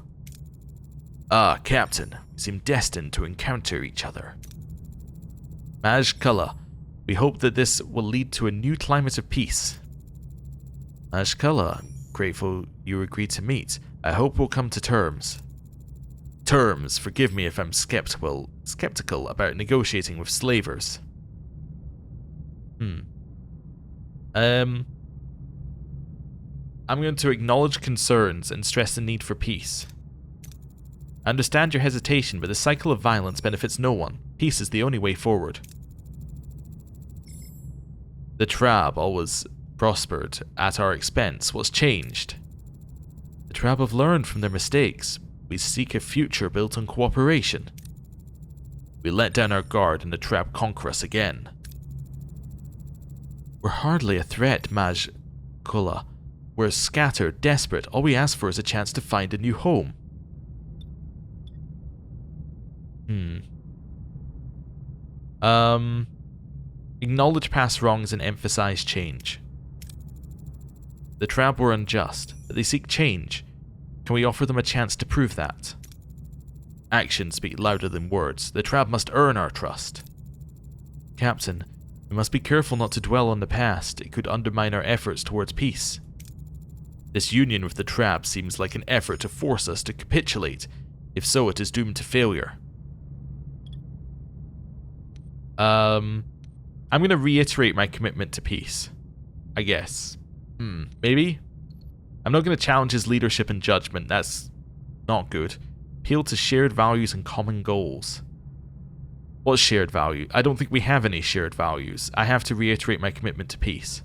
Ah, Captain. We seem destined to encounter each other. Maj Cullah. We hope that this will lead to a new climate of peace. Maj Cullah, grateful you agreed to meet. I hope we'll come to terms. Terms, forgive me if I'm skeptical about negotiating with slavers. I'm going to acknowledge concerns and stress the need for peace. I understand your hesitation, but the cycle of violence benefits no one. Peace is the only way forward. The Trabe always prospered at our expense. What's changed? The Trabe have learned from their mistakes. We seek a future built on cooperation. We let down our guard and the Trabe conquer us again. We're hardly a threat, Maj Kula. We're scattered, desperate. All we ask for is a chance to find a new home. Acknowledge past wrongs and emphasize change. The Trabe were unjust, but they seek change. Can we offer them a chance to prove that? Actions speak louder than words. The Trabe must earn our trust. Captain, we must be careful not to dwell on the past. It could undermine our efforts towards peace. This union with the Trabe seems like an effort to force us to capitulate. If so, it is doomed to failure. I'm going to reiterate my commitment to peace. I guess. Maybe? I'm not going to challenge his leadership and judgment. That's not good. Appeal to shared values and common goals. What shared value? I don't think we have any shared values. I have to reiterate my commitment to peace.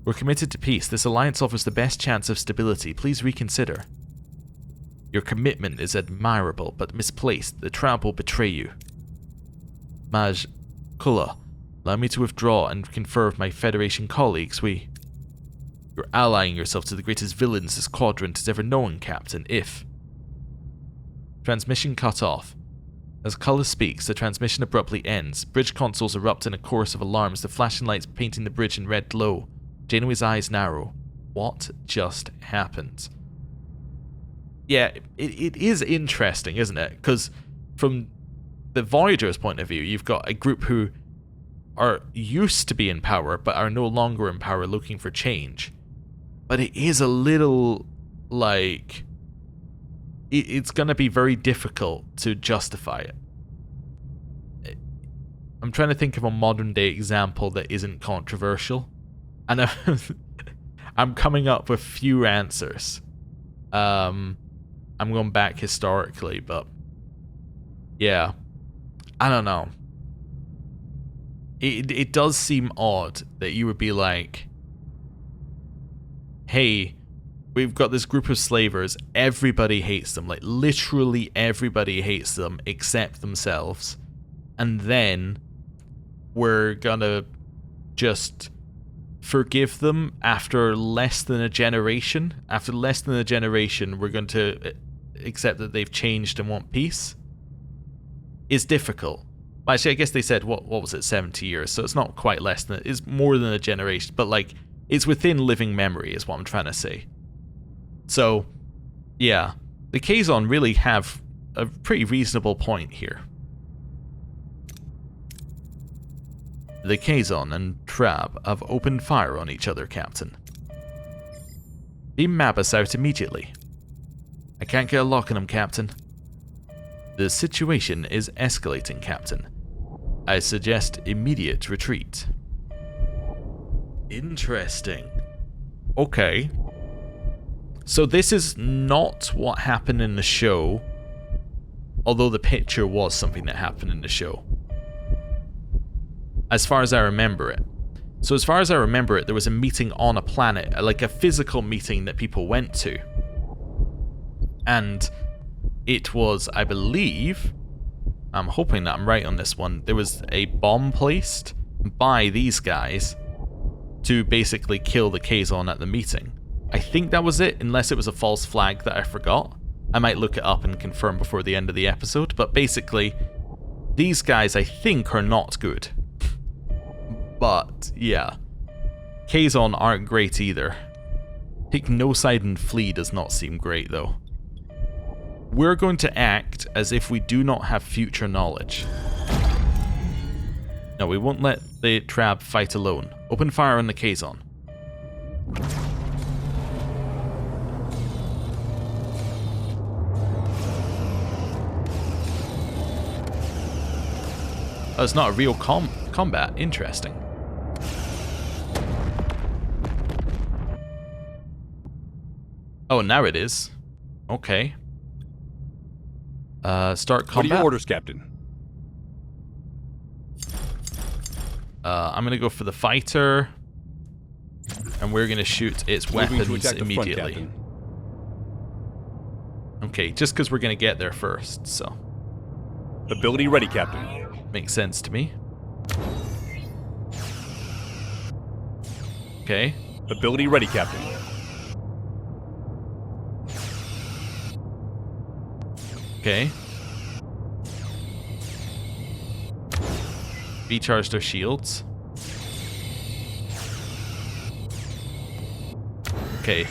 We're committed to peace. This alliance offers the best chance of stability. Please reconsider. Your commitment is admirable, but misplaced. The Trabe will betray you. Maj Kula, allow me to withdraw and confer with my Federation colleagues. You're allying yourself to the greatest villains this quadrant has ever known, Captain. If... Transmission cut off. As Kula speaks, the transmission abruptly ends. Bridge consoles erupt in a chorus of alarms, the flashing lights painting the bridge in red glow. Janeway's eyes narrow. What just happened? Yeah, it is interesting, isn't it? Because from the Voyager's point of view, you've got a group who are used to be in power, but are no longer in power, looking for change. But it is a little, like... It's going to be very difficult to justify it. I'm trying to think of a modern-day example that isn't controversial. And I'm coming up with few answers. I'm going back historically, but... Yeah. I don't know. It does seem odd that you would be like, hey, we've got this group of slavers, everybody hates them, like literally everybody hates them except themselves, and then we're gonna just forgive them after less than a generation. After less than a generation, we're going to accept that they've changed and want peace. It's difficult. Actually, I guess they said, what was it, 70 years, so it's not quite less than, it's more than a generation, but like, it's within living memory is what I'm trying to say. So, yeah, the Kazon really have a pretty reasonable point here. The Kazon and Trabe have opened fire on each other, Captain. Beam Mabus out immediately. I can't get a lock on him, Captain. The situation is escalating, Captain. I suggest immediate retreat. Interesting. Okay. So this is not what happened in the show, although the picture was something that happened in the show. As far as I remember it. So as far as I remember it, there was a meeting on a planet, like a physical meeting that people went to. And it was, I believe, I'm hoping that I'm right on this one, there was a bomb placed by these guys to basically kill the Kazon at the meeting. I think that was it, unless it was a false flag that I forgot. I might look it up and confirm before the end of the episode, but basically, these guys I think are not good. But, yeah. Kazon aren't great either. Pick no side and flee does not seem great though. We're going to act as if we do not have future knowledge. No, we won't let the Trabe fight alone. Open fire on the Kazon. Oh, it's not a real combat. Interesting. Oh, now it is. Okay. Start combat.
What are your orders, Captain?
I'm gonna go for the fighter. And we're gonna shoot its weapons immediately.
Front,
okay, just because we're gonna get there first, so.
Ability ready, Captain.
Makes sense to me. Okay.
Ability ready, Captain.
Okay. Recharge their shields. Okay.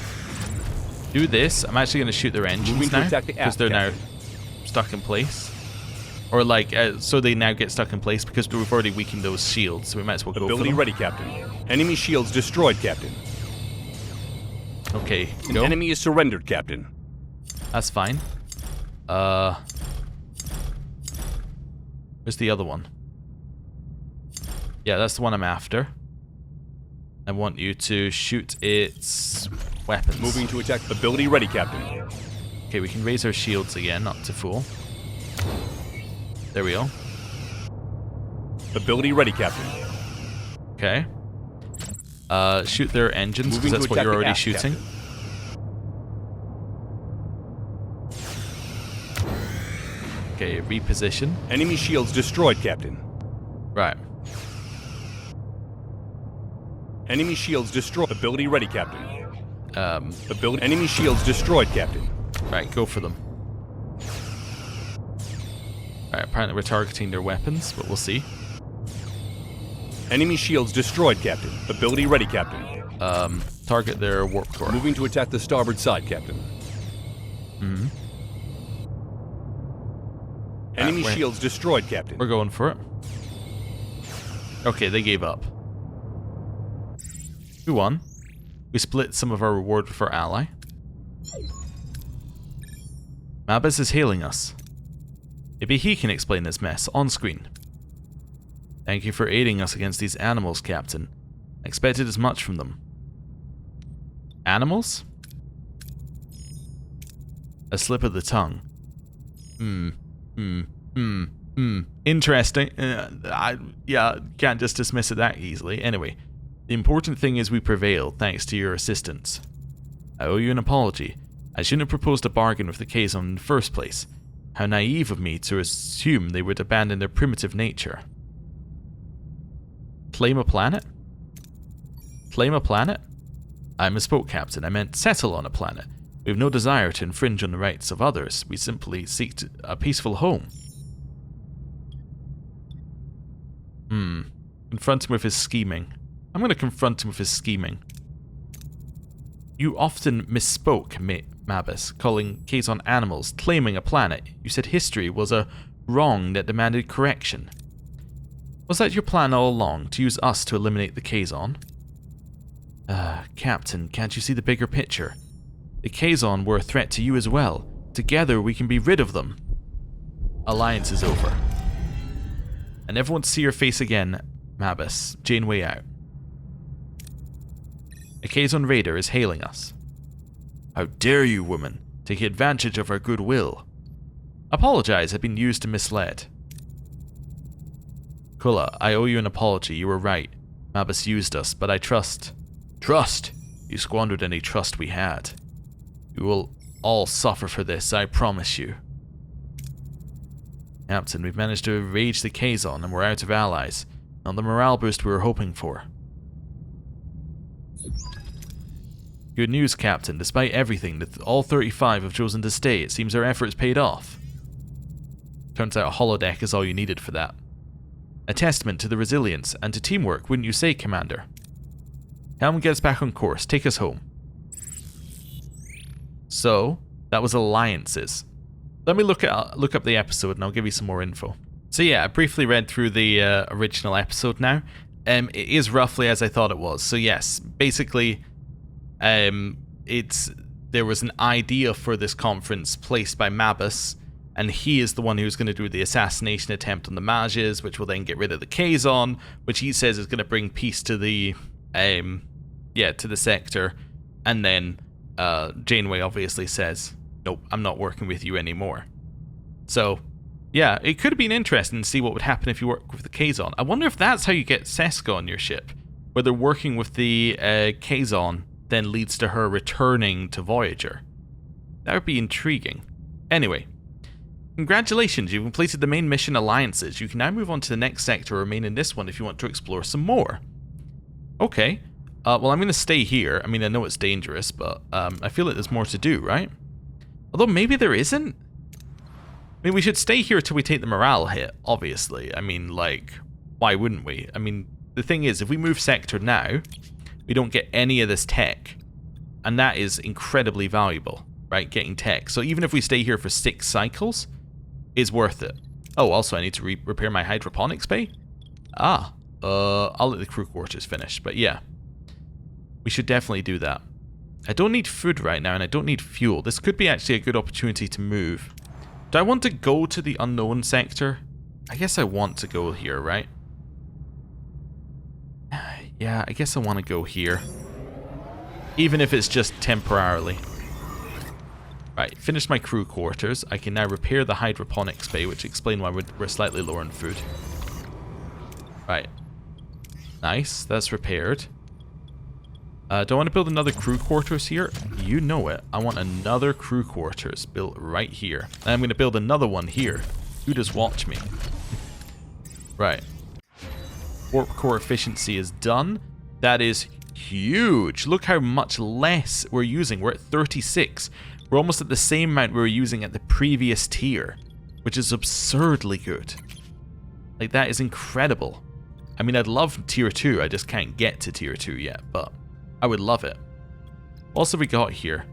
Do this. I'm actually going to shoot their engines now, because they're now stuck in place. Or like, so they now get stuck in place because we've already weakened those shields, so we might as well go for them.
Ability ready, Captain. Enemy shields destroyed, Captain.
Okay,
An
go.
enemy is surrendered, Captain.
That's fine. Where's the other one? Yeah, that's the one I'm after. I want you to shoot its weapons.
Moving to attack. Ability ready, Captain.
Okay, we can raise our shields again, up to full. There we go.
Ability ready, Captain.
Okay. Shoot their engines, because that's what you're already shooting.
Captain.
Okay, reposition.
Enemy shields destroyed, Captain.
Right.
Enemy shields destroyed. Ability ready, Captain.
Ability.
Enemy shields destroyed, Captain.
Right, go for them. Right, apparently we're targeting their weapons, but we'll see.
Enemy shields destroyed, Captain. Ability ready, Captain.
Target their warp core.
Moving to attack the starboard side, Captain.
Mm-hmm.
Enemy shields destroyed, Captain.
We're going for it. Okay, they gave up. We won. We split some of our reward with our ally. Mabus is hailing us. Maybe he can explain this mess on screen. Thank you for aiding us against these animals, Captain. I expected as much from them. Animals? A slip of the tongue. Interesting. Yeah, can't just dismiss it that easily. Anyway, the important thing is we prevailed thanks to your assistance. I owe you an apology. I shouldn't have proposed a bargain with the Kazon in the first place. How naive of me to assume they would abandon their primitive nature. Claim a planet? Claim a planet? I misspoke, Captain. I meant settle on a planet. We have no desire to infringe on the rights of others. We simply seek a peaceful home. Confront him with his scheming. I'm going to confront him with his scheming. You often misspoke, Mabus, calling Kazon animals, claiming a planet. You said history was a wrong that demanded correction. Was that your plan all along, to use us to eliminate the Kazon? Captain, can't you see the bigger picture? The Kazon were a threat to you as well. Together we can be rid of them. Alliance is over. I never want to see your face again, Mabus. Janeway out. A Kazon raider is hailing us. How dare you, woman, take advantage of our goodwill. Apologize, I've been used to mislead. Kula, I owe you an apology. You were right. Mabus used us, but I trust. Trust? You squandered any trust we had. You will all suffer for this, I promise you. Captain, we've managed to enrage the Kazon and we're out of allies. Not the morale boost we were hoping for. Good news, Captain. Despite everything that all 35 have chosen to stay, it seems our efforts paid off. Turns out a holodeck is all you needed for that. A testament to the resilience and to teamwork, wouldn't you say, Commander? Helm gets back on course. Take us home. So, that was alliances. Let me look up the episode and I'll give you some more info. So yeah, I briefly read through the original episode now. It is roughly as I thought it was. So yes, basically, there was an idea for this conference placed by Mabus, and he is the one who's going to do the assassination attempt on the Mages, which will then get rid of the Kazon, which he says is going to bring peace to the, to the sector, and then Janeway obviously says, nope, I'm not working with you anymore. So, yeah, it could have been interesting to see what would happen if you work with the Kazon. I wonder if that's how you get Seska on your ship. Whether working with the Kazon then leads to her returning to Voyager. That would be intriguing. Anyway, congratulations, you've completed the main mission Alliances. You can now move on to the next sector or remain in this one if you want to explore some more. Okay, well I'm going to stay here. I mean, I know it's dangerous, but I feel like there's more to do, right? Although maybe there isn't. I mean, we should stay here till we take the morale hit, obviously. I mean, like, why wouldn't we? I mean, the thing is, if we move sector now, we don't get any of this tech. And that is incredibly valuable, right? Getting tech. So even if we stay here for 6 cycles, it's worth it. Oh, also I need to repair my hydroponics bay? Ah, I'll let the crew quarters finish, but yeah. We should definitely do that. I don't need food right now, and I don't need fuel. This could be actually a good opportunity to move. Do I want to go to the unknown sector? I guess I want to go here, right? Yeah, I guess I want to go here. Even if it's just temporarily. Right, finished my crew quarters. I can now repair the hydroponics bay, which explains why we're slightly lower on food. Right. Nice, that's repaired. Do I want to build another crew quarters here? You know it. I want another crew quarters built right here. And I'm going to build another one here. You just watch me. Right. Warp core efficiency is done. That is huge. Look how much less we're using. We're at 36. We're almost at the same amount we were using at the previous tier, which is absurdly good. Like, that is incredible. I mean, I'd love tier 2. I just can't get to tier 2 yet, but I would love it. What else have we got here?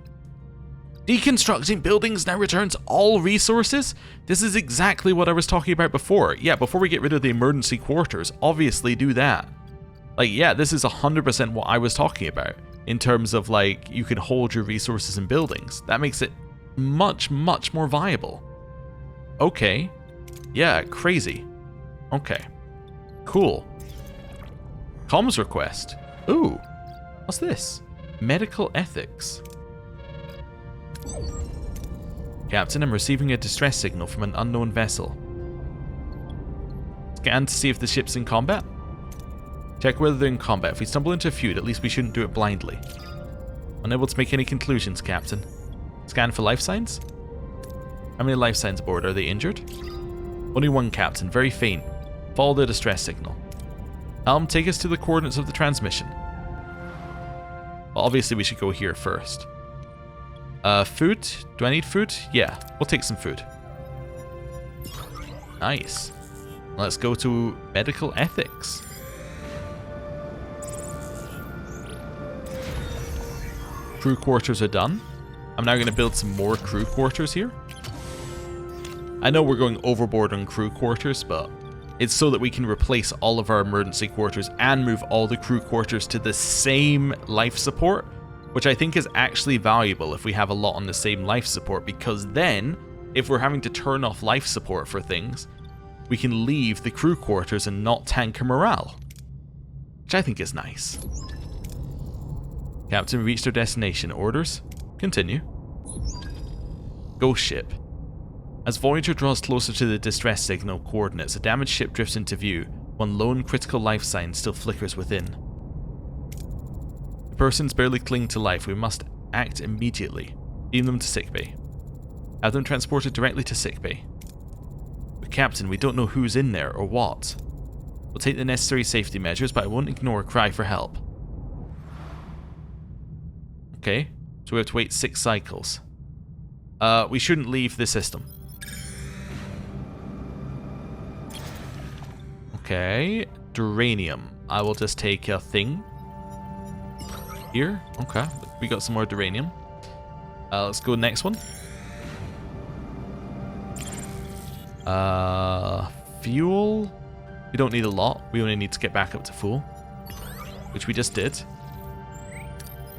Deconstructing buildings now returns all resources? This is exactly what I was talking about before. Yeah, before we get rid of the emergency quarters, obviously do that. Like, yeah, this is 100% what I was talking about. In terms of, like, you can hold your resources in buildings. That makes it much, much more viable. Okay. Yeah, crazy. Okay. Cool. Comms request. Ooh. What's this? Medical ethics. Captain, I'm receiving a distress signal from an unknown vessel. Scan to see if the ship's in combat. Check whether they're in combat. If we stumble into a feud, at least we shouldn't do it blindly. Unable to make any conclusions, Captain. Scan for life signs? How many life signs aboard? Are they injured? Only one, Captain. Very faint. Follow the distress signal. Helm, take us to the coordinates of the transmission. Well, obviously we should go here first. Food? Do I need food? Yeah, we'll take some food. Nice. Let's go to medical ethics. Crew quarters are done. I'm now going to build some more crew quarters here. I know we're going overboard on crew quarters, but it's so that we can replace all of our emergency quarters and move all the crew quarters to the same life support, which I think is actually valuable if we have a lot on the same life support, because then, if we're having to turn off life support for things, we can leave the crew quarters and not tank morale, which I think is nice. Captain, reached our destination. Orders? Continue. Ghost ship. As Voyager draws closer to the distress signal coordinates, a damaged ship drifts into view. One lone critical life sign still flickers within. The persons barely cling to life. We must act immediately. Beam them to sickbay. Have them transported directly to sickbay. But Captain, we don't know who's in there or what. We'll take the necessary safety measures, but I won't ignore a cry for help. Okay, so we have to wait 6 cycles. We shouldn't leave the system. Okay, duranium. I will just take a thing. Here, okay, we got some more duranium. Let's go next one. Fuel. We don't need a lot. We only need to get back up to full, which we just did.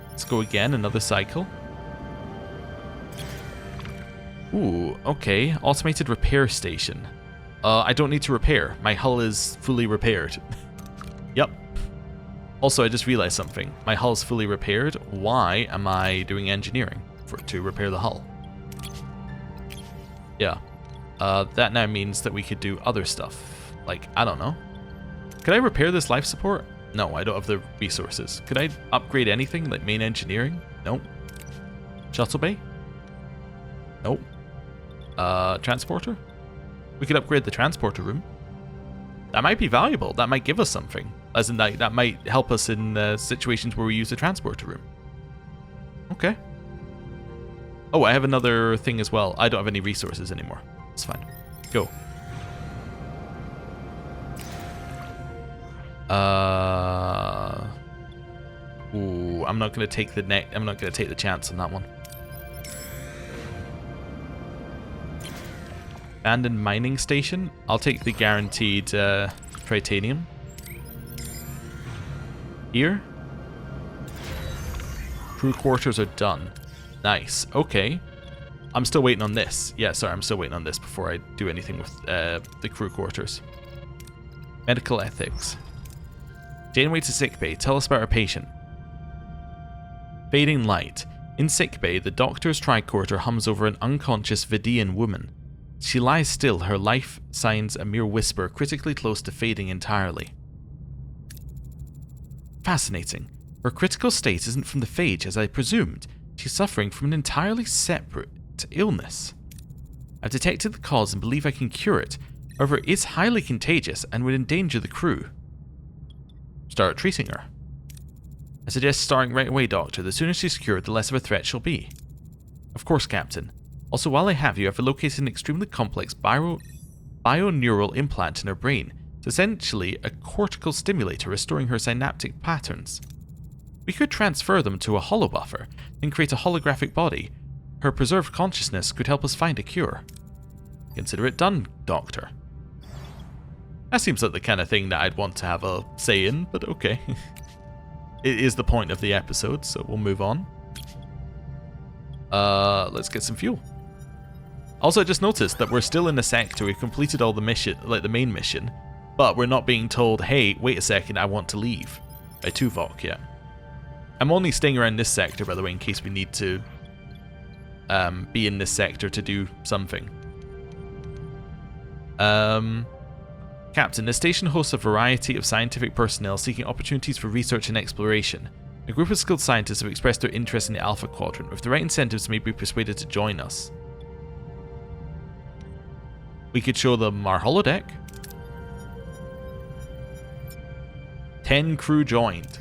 Let's go again, another cycle. Ooh, okay. Automated repair station. I don't need to repair. My hull is fully repaired. Yep. Also, I just realized something. My hull's fully repaired. Why am I doing engineering to repair the hull? Yeah. That now means that we could do other stuff. Like, I don't know. Could I repair this life support? No, I don't have the resources. Could I upgrade anything, like main engineering? Nope. Shuttle bay? Nope. Transporter? We could upgrade the transporter room. That might be valuable. That might give us something. As in, that might help us in situations where we use the transporter room. Okay. Oh, I have another thing as well. I don't have any resources anymore. It's fine. Go. Ooh, I'm not gonna take the chance on that one. Abandoned mining station. I'll take the guaranteed titanium. Here. Crew quarters are done. Nice. Okay. I'm still waiting on this. Yeah, sorry, I'm still waiting on this before I do anything with the crew quarters. Medical ethics. Janeway to sickbay. Tell us about our patient. Fading light. In sickbay, the doctor's tricorder hums over an unconscious Vidian woman. She lies still, her life signs a mere whisper, critically close to fading entirely. Fascinating. Her critical state isn't from the phage, as I presumed. She's suffering from an entirely separate illness. I've detected the cause and believe I can cure it. However, it is highly contagious and would endanger the crew. Start treating her. I suggest starting right away, Doctor. The sooner she's cured, the less of a threat she'll be. Of course, Captain. Also, while I have you, I've located an extremely complex bioneural implant in her brain. It's essentially a cortical stimulator restoring her synaptic patterns. We could transfer them to a holobuffer, then create a holographic body. Her preserved consciousness could help us find a cure. Consider it done, Doctor. That seems like the kind of thing that I'd want to have a say in, but okay. It is the point of the episode, so we'll move on. Let's get some fuel. Also, I just noticed that we're still in the sector. We've completed all the mission, like the main mission, but we're not being told, hey, wait a second, I want to leave. By Tuvix, yeah. I'm only staying around this sector, by the way, in case we need to be in this sector to do something. Captain, the station hosts a variety of scientific personnel seeking opportunities for research and exploration. A group of skilled scientists have expressed their interest in the Alpha Quadrant. With the right incentives, may be persuaded to join us. We could show them our holodeck. 10 crew joined.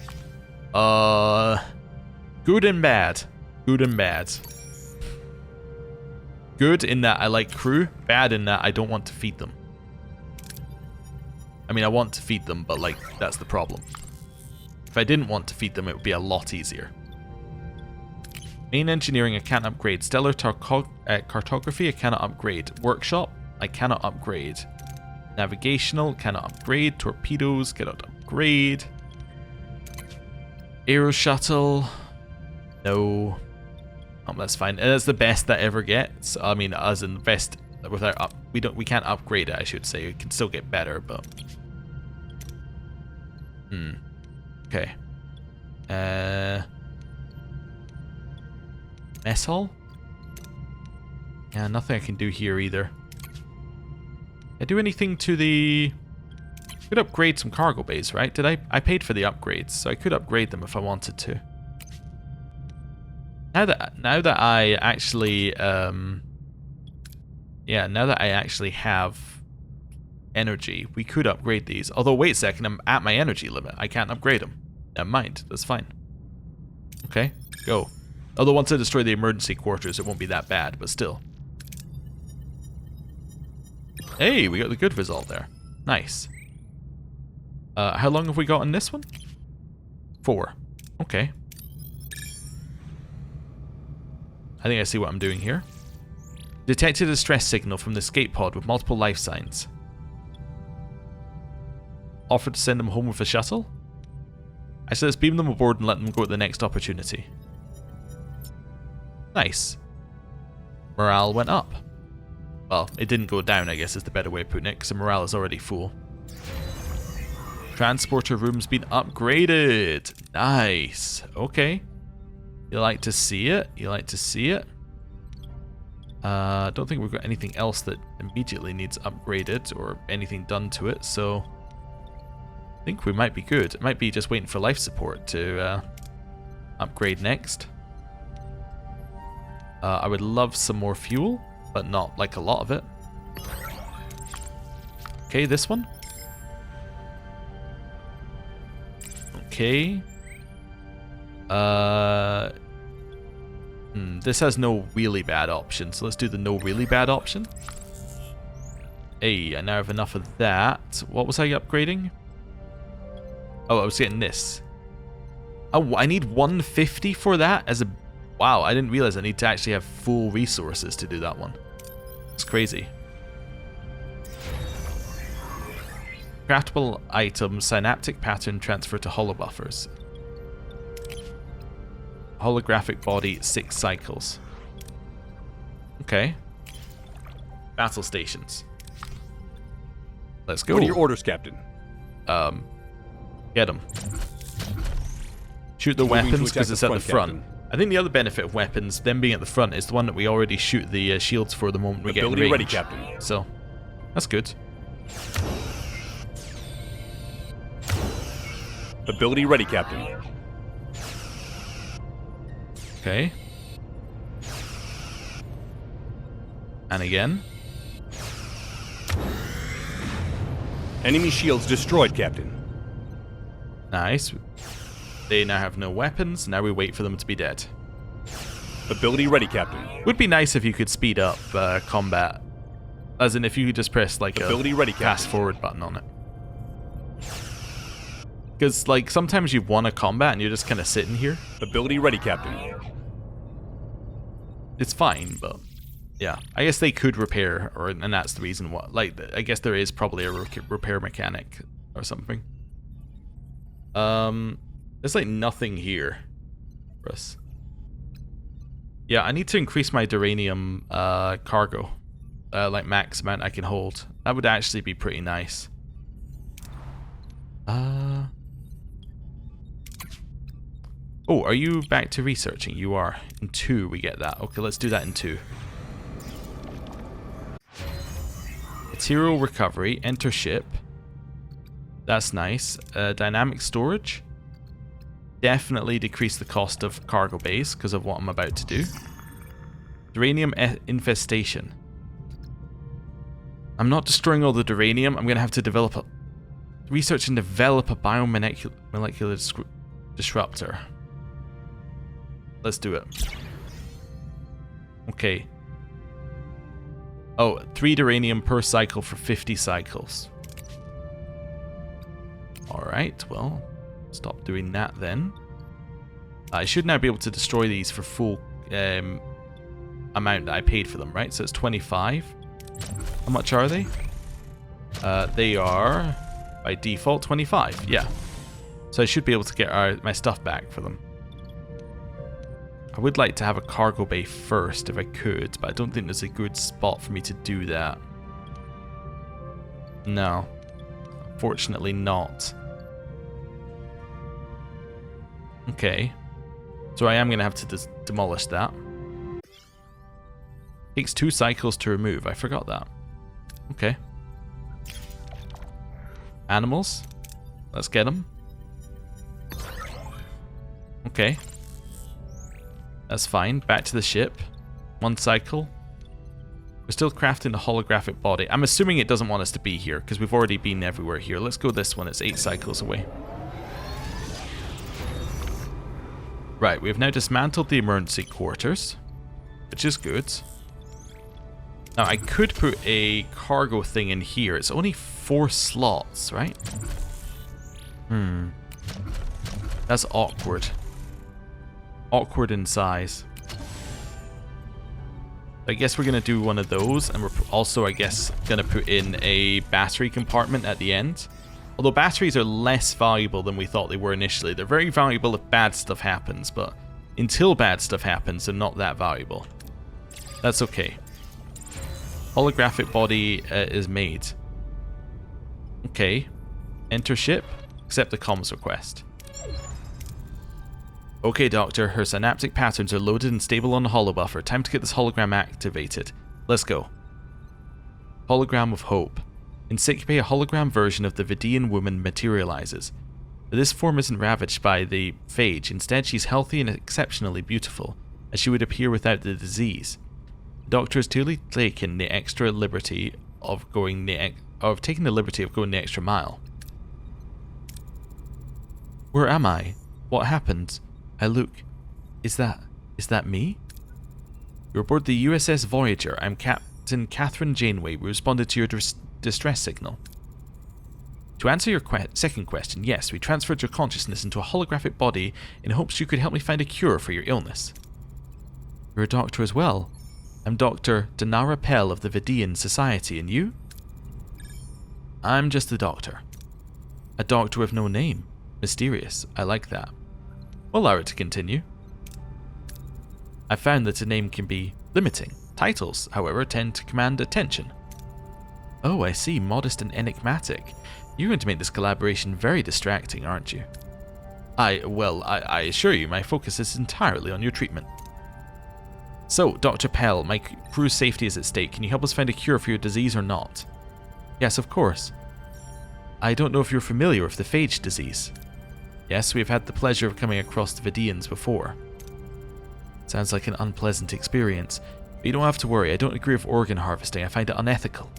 Good and bad. Good and bad. Good in that I like crew. Bad in that I don't want to feed them. I mean, I want to feed them, but like, that's the problem. If I didn't want to feed them, it would be a lot easier. Main engineering, I can't upgrade. Stellar cartography, I cannot upgrade. Workshop, I cannot upgrade. Navigational, cannot upgrade. Torpedoes, cannot upgrade. Aero shuttle, no. That's fine. And that's the best that ever gets. I mean, as in the best without we can't upgrade it, I should say. It can still get better, but okay. Mess hall? Yeah, nothing I can do here either. Did I do anything to the... Could upgrade some cargo bays, right? Did I paid for the upgrades, so I could upgrade them if I wanted to. Now that I actually now that I actually have energy, we could upgrade these. Although, wait a second, I'm at my energy limit. I can't upgrade them. Never mind, that's fine. Okay, go. Although once I destroy the emergency quarters, it won't be that bad, but still. Hey, we got the good result there. Nice. How long have we got on this one? 4. Okay. I think I see what I'm doing here. Detected a stress signal from the escape pod with multiple life signs. Offered to send them home with a shuttle? I said let's beam them aboard and let them go at the next opportunity. Nice. Morale went up. Well, it didn't go down, I guess is the better way of putting it, because the morale is already full. Transporter room's been upgraded. Nice. Okay. You like to see it? You like to see it? Don't think we've got anything else that immediately needs upgraded or anything done to it, so I think we might be good. It might be just waiting for life support to upgrade next. I would love some more fuel, but not like a lot of it. Okay, this one. Okay. This has no really bad option, so let's do the no really bad option. Hey, I now have enough of that. What was I upgrading? Oh, I was getting this. Oh, I need 150 for that as a... Wow, I didn't realize I need to actually have full resources to do that one. It's crazy. Craftable items, synaptic pattern transfer to holobuffers. Holographic body, 6 cycles. Okay. Battle stations. Let's go.
What are your orders, Captain?
Get them. Shoot the weapons because it's at the front.
Captain.
I think the other benefit of weapons, them being at the front, is the one that we already shoot the shields for the moment we get in range.
Ready, Captain.
So, that's good.
Ability ready, Captain.
Okay. And again.
Enemy shields destroyed, Captain.
Nice. They now have no weapons. Now we wait for them to be dead.
Ability ready, Captain.
Would be nice if you could speed up combat. As in, if you could just press like
Ability ready, Captain.
fast forward button on it. Because like sometimes you want to combat and you're just kind of sitting here.
Ability ready, Captain.
It's fine, but yeah, I guess they could repair, and that's the reason why. Like, I guess there is probably a repair mechanic or something. There's like nothing here for us. Yeah, I need to increase my duranium cargo, like max amount I can hold. That would actually be pretty nice. Oh, are you back to researching? You are. In 2 we get that. Okay, let's do that in 2. Material recovery, enter ship. That's nice. Dynamic storage. Definitely decrease the cost of cargo bays because of what I'm about to do. Duranium infestation. I'm not destroying all the duranium. I'm going to have to develop a... Research and develop a biomolecular disruptor. Let's do it. Okay. Oh, 3 duranium per cycle for 50 cycles. Alright, well, stop doing that then. I should now be able to destroy these for full amount that I paid for them, right? So it's 25. How much are they? They are, by default, 25. Yeah. So I should be able to get my stuff back for them. I would like to have a cargo bay first if I could, but I don't think there's a good spot for me to do that. No. Unfortunately not. Okay. So I am going to have to demolish that. Takes 2 cycles to remove. I forgot that. Okay. Animals. Let's get them. Okay. That's fine. Back to the ship. 1 cycle. We're still crafting a holographic body. I'm assuming it doesn't want us to be here because we've already been everywhere here. Let's go this one. It's 8 cycles away. Right, we've now dismantled the emergency quarters, which is good. Now, I could put a cargo thing in here. It's only 4 slots, right? That's awkward. Awkward in size. I guess we're going to do one of those, and we're also, I guess, going to put in a battery compartment at the end. Although batteries are less valuable than we thought they were initially. They're very valuable if bad stuff happens, but until bad stuff happens, they're not that valuable. That's okay. Holographic body is made. Okay. Enter ship. Accept the comms request. Okay, Doctor, her synaptic patterns are loaded and stable on the holobuffer. Time to get this hologram activated. Let's go. Hologram of Hope. In sickbay, a hologram version of the Vidian woman materializes. But this form isn't ravaged by the phage. Instead, she's healthy and exceptionally beautiful, as she would appear without the disease. The Doctor has clearly taken the liberty of going the extra mile. Where am I? What happened? I look. Is that me? You're aboard the USS Voyager. I'm Captain Catherine Janeway. We responded to your distress signal. To answer your second question, yes, we transferred your consciousness into a holographic body in hopes you could help me find a cure for your illness. You're a doctor as well. I'm Dr. Danara Pell of the Vidian Society, and you? I'm just a doctor. A doctor with no name. Mysterious. I like that. We'll allow it to continue. I found that a name can be limiting. Titles, however, tend to command attention. Oh, I see. Modest and enigmatic. You're going to make this collaboration very distracting, aren't you? I assure you, my focus is entirely on your treatment. So, Dr. Pell, my crew's safety is at stake. Can you help us find a cure for your disease or not? Yes, of course. I don't know if you're familiar with the phage disease. Yes, we've had the pleasure of coming across the Vidians before. Sounds like an unpleasant experience. But you don't have to worry, I don't agree with organ harvesting. I find it unethical.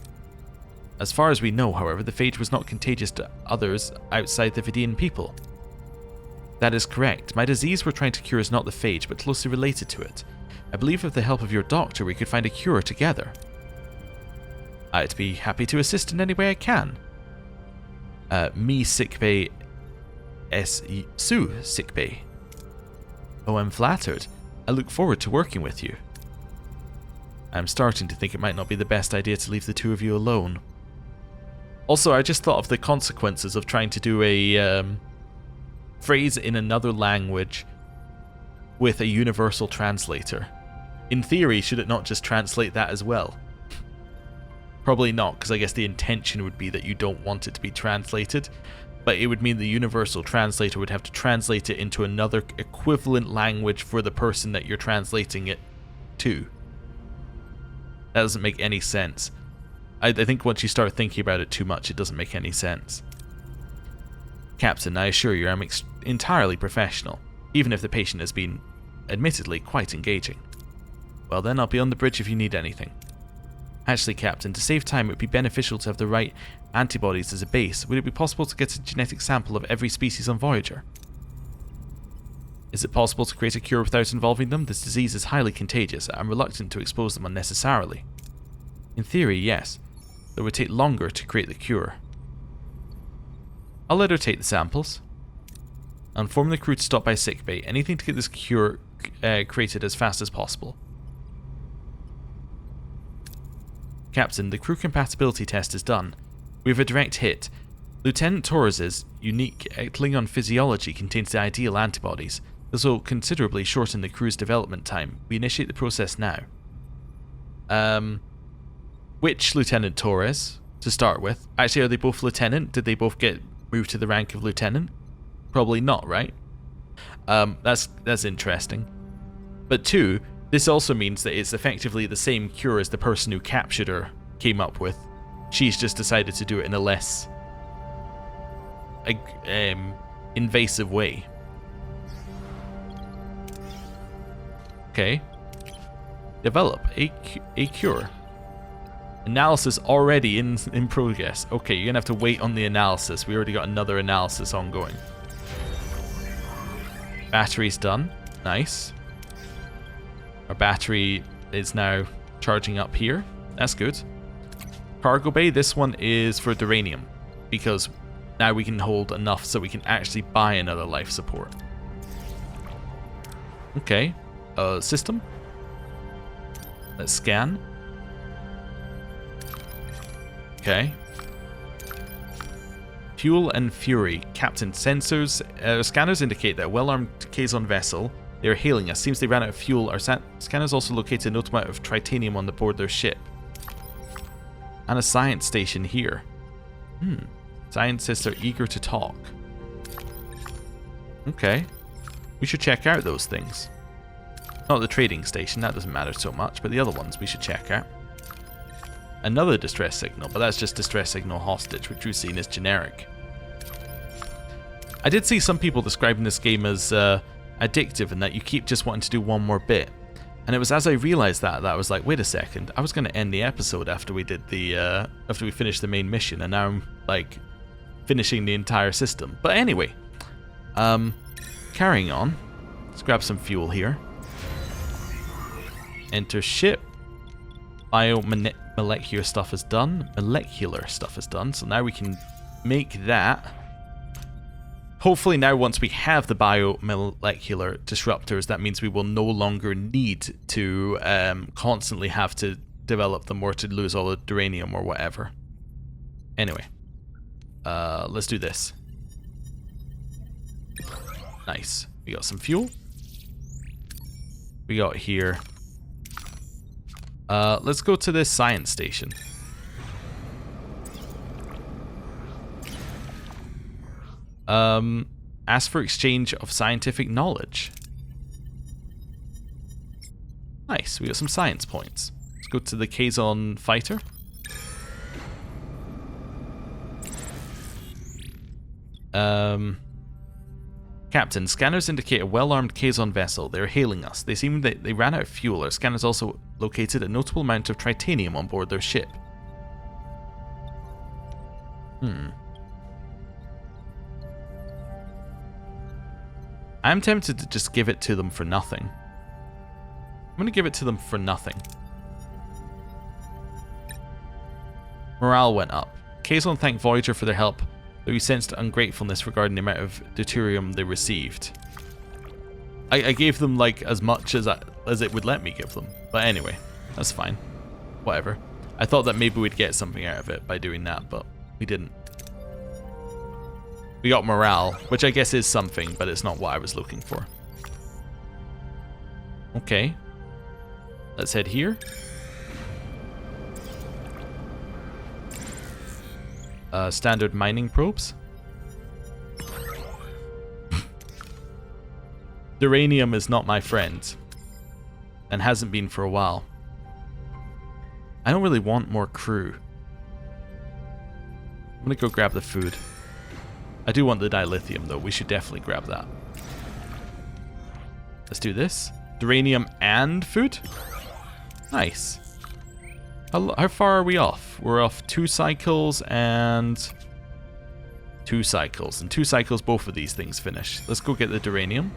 As far as we know, however, the phage was not contagious to others outside the Vidian people. That is correct. My disease we're trying to cure is not the phage, but closely related to it. I believe with the help of your doctor we could find a cure together. I'd be happy to assist in any way I can. Me sickbay S. Sue sickbay. Oh, I'm flattered. I look forward to working with you. I'm starting to think it might not be the best idea to leave the two of you alone. Also, I just thought of the consequences of trying to do a phrase in another language with a universal translator. In theory, should it not just translate that as well? Probably not, because I guess the intention would be that you don't want it to be translated, but it would mean the universal translator would have to translate it into another equivalent language for the person that you're translating it to. That doesn't make any sense. I think once you start thinking about it too much, it doesn't make any sense. Captain, I assure you I'm entirely professional, even if the patient has been, admittedly, quite engaging. Well then, I'll be on the bridge if you need anything. Actually, Captain, to save time, it would be beneficial to have the right antibodies as a base. Would it be possible to get a genetic sample of every species on Voyager? Is it possible to create a cure without involving them? This disease is highly contagious. I'm reluctant to expose them unnecessarily. In theory, yes. It would take longer to create the cure. I'll let her take the samples. I'll inform the crew to stop by sickbay. Anything to get this cure created as fast as possible. Captain, the crew compatibility test is done. We have a direct hit. Lieutenant Torres's unique Klingon physiology contains the ideal antibodies. This will considerably shorten the crew's development time. We initiate the process now. Which Lieutenant Torres, to start with? Actually, are they both Lieutenant? Did they both get moved to the rank of Lieutenant? Probably not, right? That's interesting. But two, this also means that it's effectively the same cure as the person who captured her came up with. She's just decided to do it in a less invasive way. Okay. Develop a cure. Analysis already in progress. Okay, you're gonna have to wait on the analysis. We already got another analysis ongoing. Battery's done. Nice. Our battery is now charging up here. That's good. Cargo bay, this one is for duranium, because now we can hold enough so we can actually buy another life support. Okay. System. Let's scan. Okay. Fuel and Fury. Captain, sensors, scanners indicate that a well-armed Kazon vessel. They are hailing us. Seems they ran out of fuel. Our scanners also located a notable amount of tritanium on board their ship. And a science station here. Scientists are eager to talk. Okay. We should check out those things. Not the trading station, that doesn't matter so much, but the other ones we should check out. Another distress signal, but that's just distress signal hostage, which we've seen as generic. I did see some people describing this game as addictive in that you keep just wanting to do one more bit. And it was as I realized that I was like, wait a second, I was going to end the episode after we did the after we finished the main mission, and now I'm like finishing the entire system. But anyway, carrying on. Let's grab some fuel here. Enter ship. Biomolecular stuff is done. Molecular stuff is done. So now we can make that. Hopefully now once we have the biomolecular disruptors, that means we will no longer need to constantly have to develop them or to lose all the duranium or whatever. Anyway, let's do this. Nice. We got some fuel. We got here. Let's go to this science station. Ask for exchange of scientific knowledge. Nice, we got some science points. Let's go to the Kazon fighter. Captain, scanners indicate a well-armed Kazon vessel. They're hailing us. They seem that they ran out of fuel. Our scanners also located a notable amount of tritanium on board their ship. I'm tempted to just give it to them for nothing. I'm going to give it to them for nothing. Morale went up. Kazon thanked Voyager for their help, though he sensed ungratefulness regarding the amount of deuterium they received. I gave them like as much as it would let me give them. But anyway, that's fine. Whatever. I thought that maybe we'd get something out of it by doing that, but we didn't. We got morale, which I guess is something, but it's not what I was looking for. Okay. Let's head here. Standard mining probes. Uranium is not my friend. And hasn't been for a while. I don't really want more crew. I'm gonna go grab the food. I do want the dilithium though, we should definitely grab that. Let's do this. Duranium and food? Nice. How far are we off? We're off 2 cycles and 2 cycles. In 2 cycles both of these things finish. Let's go get the duranium.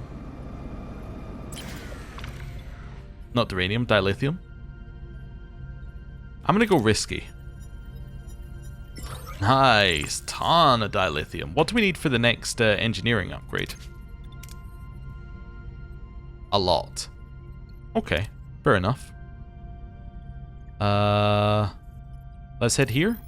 Not duranium, dilithium. I'm gonna go risky. Nice, ton of dilithium. What do we need for the next engineering upgrade? A lot. Okay, fair enough. Let's head here.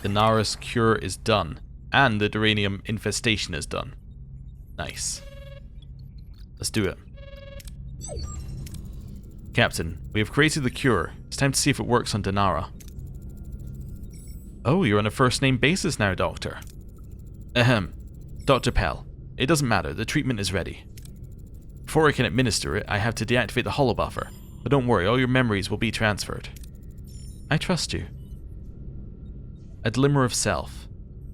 The Naris cure is done, and the duranium infestation is done. Nice. Let's do it. Captain, we have created the cure. It's time to see if it works on Danara. Oh, you're on a first-name basis now, Doctor. Ahem. Dr. Pell, it doesn't matter. The treatment is ready. Before I can administer it, I have to deactivate the holobuffer. But don't worry, all your memories will be transferred. I trust you. A glimmer of self.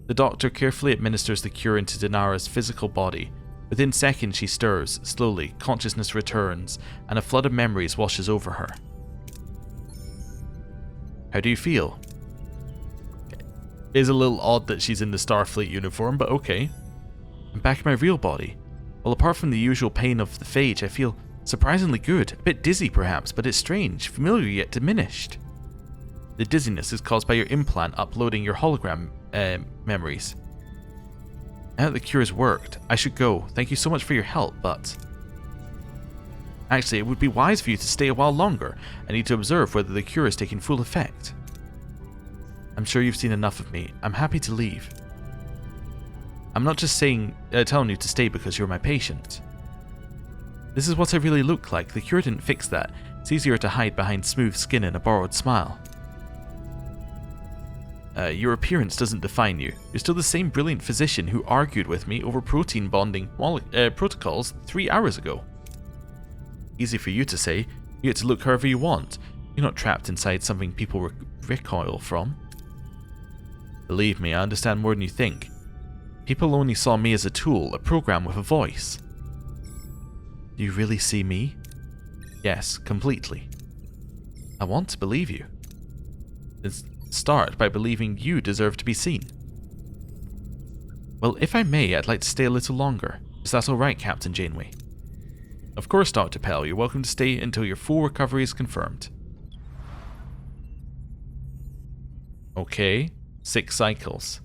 The doctor carefully administers the cure into Danara's physical body. Within seconds she stirs, slowly, consciousness returns, and a flood of memories washes over her. How do you feel? It is a little odd that she's in the Starfleet uniform, but okay. I'm back in my real body. Well, apart from the usual pain of the phage, I feel surprisingly good. A bit dizzy perhaps, but it's strange, familiar yet diminished. The dizziness is caused by your implant uploading your hologram memories. Now that the cure has worked, I should go. Thank you so much for your help, but... Actually, it would be wise for you to stay a while longer. I need to observe whether the cure is taking full effect. I'm sure you've seen enough of me. I'm happy to leave. I'm not just telling you to stay because you're my patient. This is what I really look like. The cure didn't fix that. It's easier to hide behind smooth skin and a borrowed smile. Your appearance doesn't define you. You're still the same brilliant physician who argued with me over protein bonding protocols 3 hours ago. Easy for you to say. You get to look however you want. You're not trapped inside something people recoil from. Believe me, I understand more than you think. People only saw me as a tool, a program with a voice. Do you really see me? Yes, completely. I want to believe you. Let's start by believing you deserve to be seen. Well, if I may, I'd like to stay a little longer. Is that alright, Captain Janeway? Of course, Dr. Pell. You're welcome to stay until your full recovery is confirmed. Okay. 6 cycles.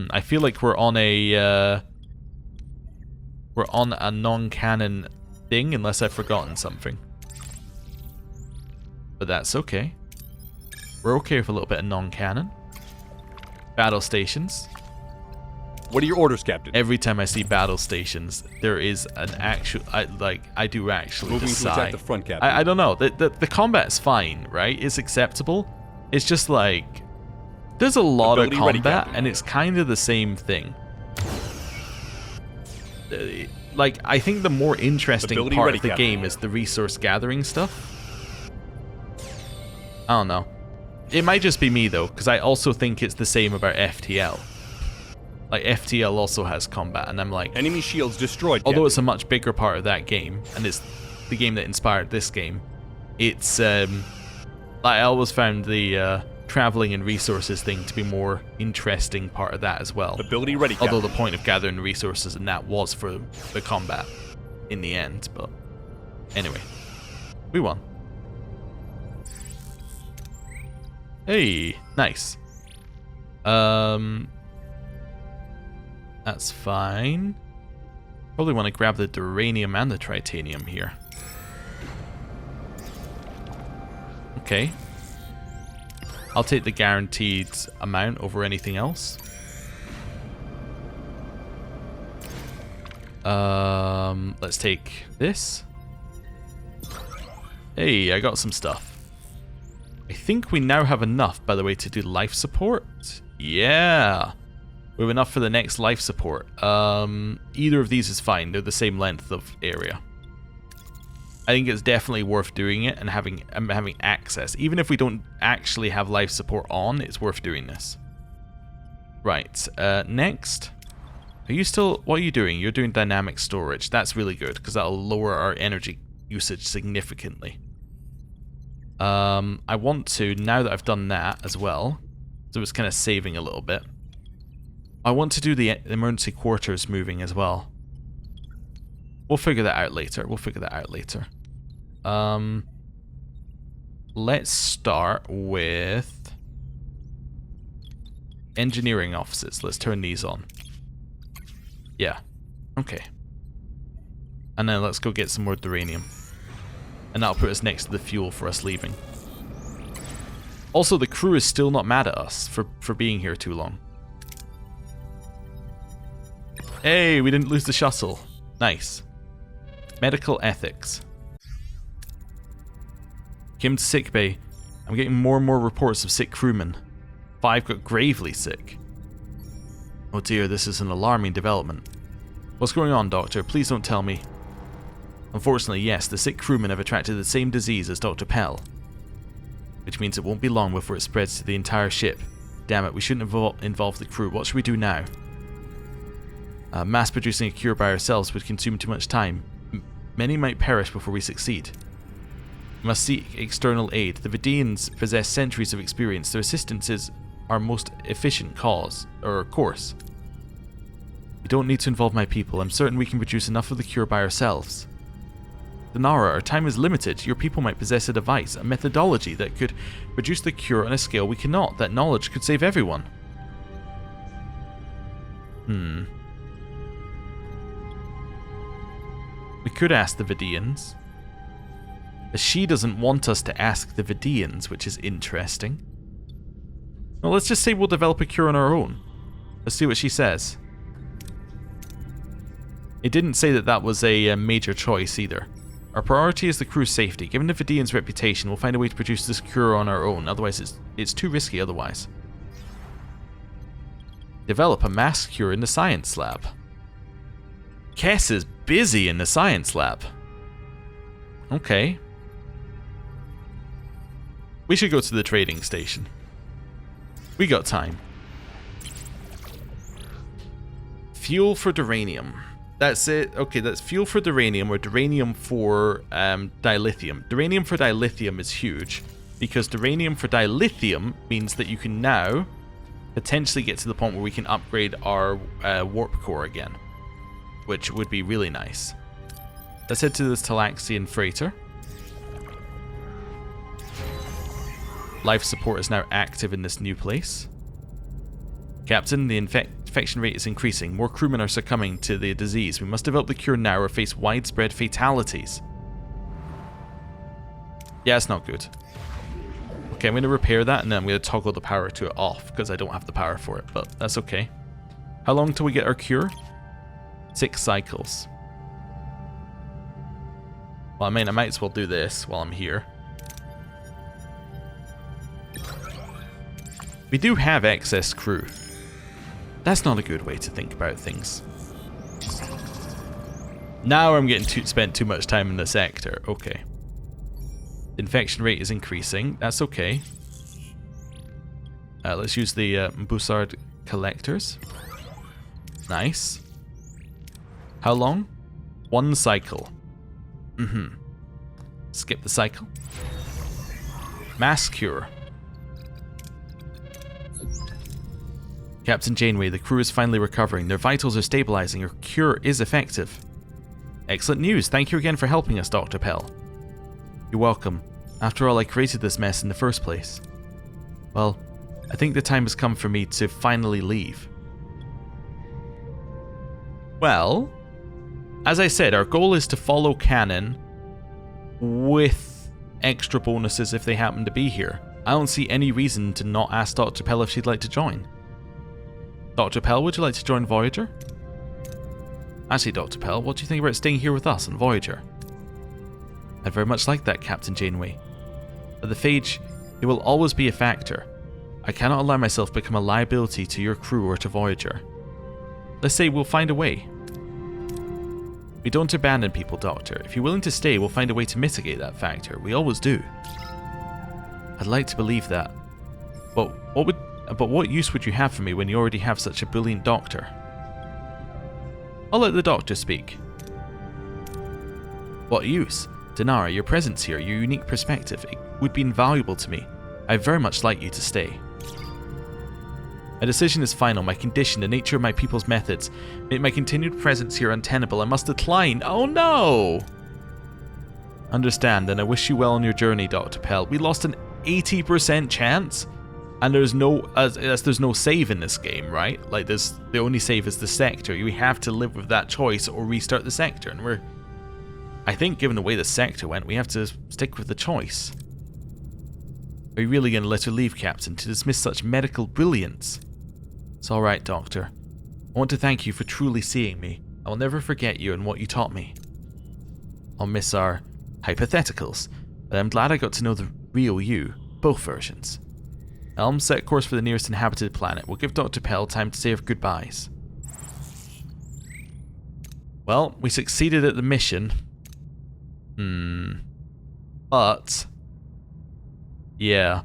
I feel like we're on a non-canon thing, unless I've forgotten something. But that's okay. We're okay with a little bit of non-canon. Battle stations.
What are your orders, Captain?
Every time I see battle stations, there is an actual... I do actually
Moving
decide.
to attack the front, Captain.
I don't know. The combat's fine, right? It's acceptable. It's just like... There's a lot
Ability
of
ready,
combat,
Captain.
and it's kind of the same thing. Like, I think the more interesting
Ability
part
ready,
of the
Captain.
game is the resource gathering stuff. I don't know. It might just be me, though, because I also think it's the same about FTL. Like, FTL also has combat, and I'm like...
Enemy shields destroyed,
Although
Captain.
it's a much bigger part of that game, and it's the game that inspired this game, it's... like, I always found the traveling and resources thing to be more interesting part of that as well.
Ability ready, Captain.
Although the point of gathering resources and that was for the combat in the end, but anyway, we won. Hey, nice. That's fine. Probably want to grab the duranium and the tritanium here. Okay. I'll take the guaranteed amount over anything else. Let's take this. Hey, I got some stuff. I think we now have enough, by the way, to do life support. Yeah. We have enough for the next life support. Either of these is fine. They're the same length of area. I think it's definitely worth doing it and having access. Even if we don't actually have life support on, it's worth doing this. Right. Next. Are you still... What are you doing? You're doing dynamic storage. That's really good, because that'll lower our energy usage significantly. I want to, now that I've done that as well, so it's kind of saving a little bit, I want to do the emergency quarters moving as well. We'll figure that out later. Let's start with engineering offices. Let's turn these on. Yeah. Okay. And then let's go get some more duranium. And that'll put us next to the fuel for us leaving. Also, the crew is still not mad at us for being here too long. Hey, we didn't lose the shuttle. Nice. Medical ethics. Came to sickbay. I'm getting more and more reports of sick crewmen. 5 got gravely sick. Oh dear, this is an alarming development. What's going on, Doctor? Please don't tell me. Unfortunately, yes, the sick crewmen have attracted the same disease as Dr. Pell. Which means it won't be long before it spreads to the entire ship. Damn it, we shouldn't involve the crew. What should we do now? Mass producing a cure by ourselves would consume too much time. Many might perish before we succeed. We must seek external aid. The Vidians possess centuries of experience. Their assistance is our most efficient course. We don't need to involve my people. I'm certain we can produce enough of the cure by ourselves. Denara, our time is limited. Your people might possess a device, a methodology that could produce the cure on a scale we cannot. That knowledge could save everyone. We could ask the Vidians. But she doesn't want us to ask the Vidians, which is interesting. Well, let's just say we'll develop a cure on our own. Let's see what she says. It didn't say that that was a major choice either. Our priority is the crew's safety. Given the Vidian's reputation, we'll find a way to produce this cure on our own. Otherwise, it's too risky otherwise. Develop a mass cure in the science lab. Kess is busy in the science lab. Okay. We should go to the trading station. We got time. Fuel for duranium. That's it. Okay, that's fuel for duranium or duranium for dilithium. Duranium for dilithium is huge because duranium for dilithium means that you can now potentially get to the point where we can upgrade our warp core again, which would be really nice. Let's head to this Talaxian freighter. Life support is now active in this new place. Captain, the infection rate is increasing. More crewmen are succumbing to the disease. We must develop the cure now or face widespread fatalities. Yeah, it's not good. Okay, I'm going to repair that and then I'm going to toggle the power to it off because I don't have the power for it, but that's okay. How long till we get our cure? 6 cycles. Well, I mean, I might as well do this while I'm here. We do have excess crew. That's not a good way to think about things. Now I'm getting spent too much time in the sector. Okay. The infection rate is increasing. That's okay. Let's use the Bussard collectors. Nice. How long? 1 cycle. Skip the cycle. Mass cure. Captain Janeway, the crew is finally recovering. Their vitals are stabilizing. Your cure is effective. Excellent news. Thank you again for helping us, Dr. Pell. You're welcome. After all, I created this mess in the first place. Well, I think the time has come for me to finally leave. Well, as I said, our goal is to follow canon with extra bonuses if they happen to be here. I don't see any reason to not ask Dr. Pell if she'd like to join. Dr. Pell, would you like to join Voyager? Actually, Dr. Pell, what do you think about staying here with us on Voyager? I'd very much like that, Captain Janeway. But the phage, it will always be a factor. I cannot allow myself to become a liability to your crew or to Voyager. Let's say we'll find a way. We don't abandon people, Doctor. If you're willing to stay, we'll find a way to mitigate that factor. We always do. I'd like to believe that. But what use would you have for me when you already have such a brilliant doctor? I'll let the doctor speak. What use? Dinara, your presence here, your unique perspective, it would be invaluable to me. I'd very much like you to stay. My decision is final. My condition, the nature of my people's methods, make my continued presence here untenable. I must decline. Oh no! Understand, and I wish you well on your journey, Dr. Pell. We lost an 80% chance, and there's no save in this game, right? Like, the only save is the sector. We have to live with that choice or restart the sector, and I think, given the way the sector went, we have to stick with the choice. Are you really going to let her leave, Captain, to dismiss such medical brilliance? It's alright, Doctor. I want to thank you for truly seeing me. I will never forget you and what you taught me. I'll miss our hypotheticals, but I'm glad I got to know the real you, both versions. Helm, set course for the nearest inhabited planet. We'll give Dr. Pell time to say her goodbyes. Well, we succeeded at the mission. But yeah,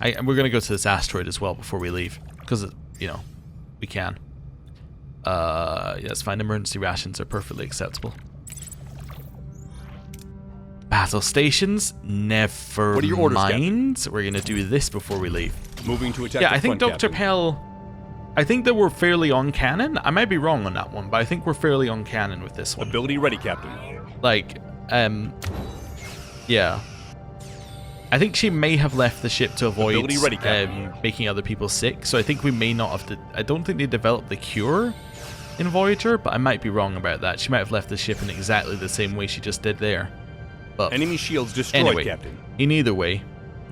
we're gonna go to this asteroid as well before we leave, because you know we can. Yeah, that's fine. Emergency rations are perfectly acceptable. Battle stations, never
What are your orders,
mind. Captain? We're gonna do this before we leave.
Moving to attack.
Yeah, I think Dr. Pell. I think that we're fairly on canon. I might be wrong on that one, but I think we're fairly on canon with this one.
Ability ready, Captain.
Like, yeah. I think she may have left the ship to avoid making other people sick, so I think we may not have to... I don't think they developed the cure in Voyager, but I might be wrong about that. She might have left the ship in exactly the same way she just did there. But
enemy shields destroyed,
anyway,
Captain.
In either way,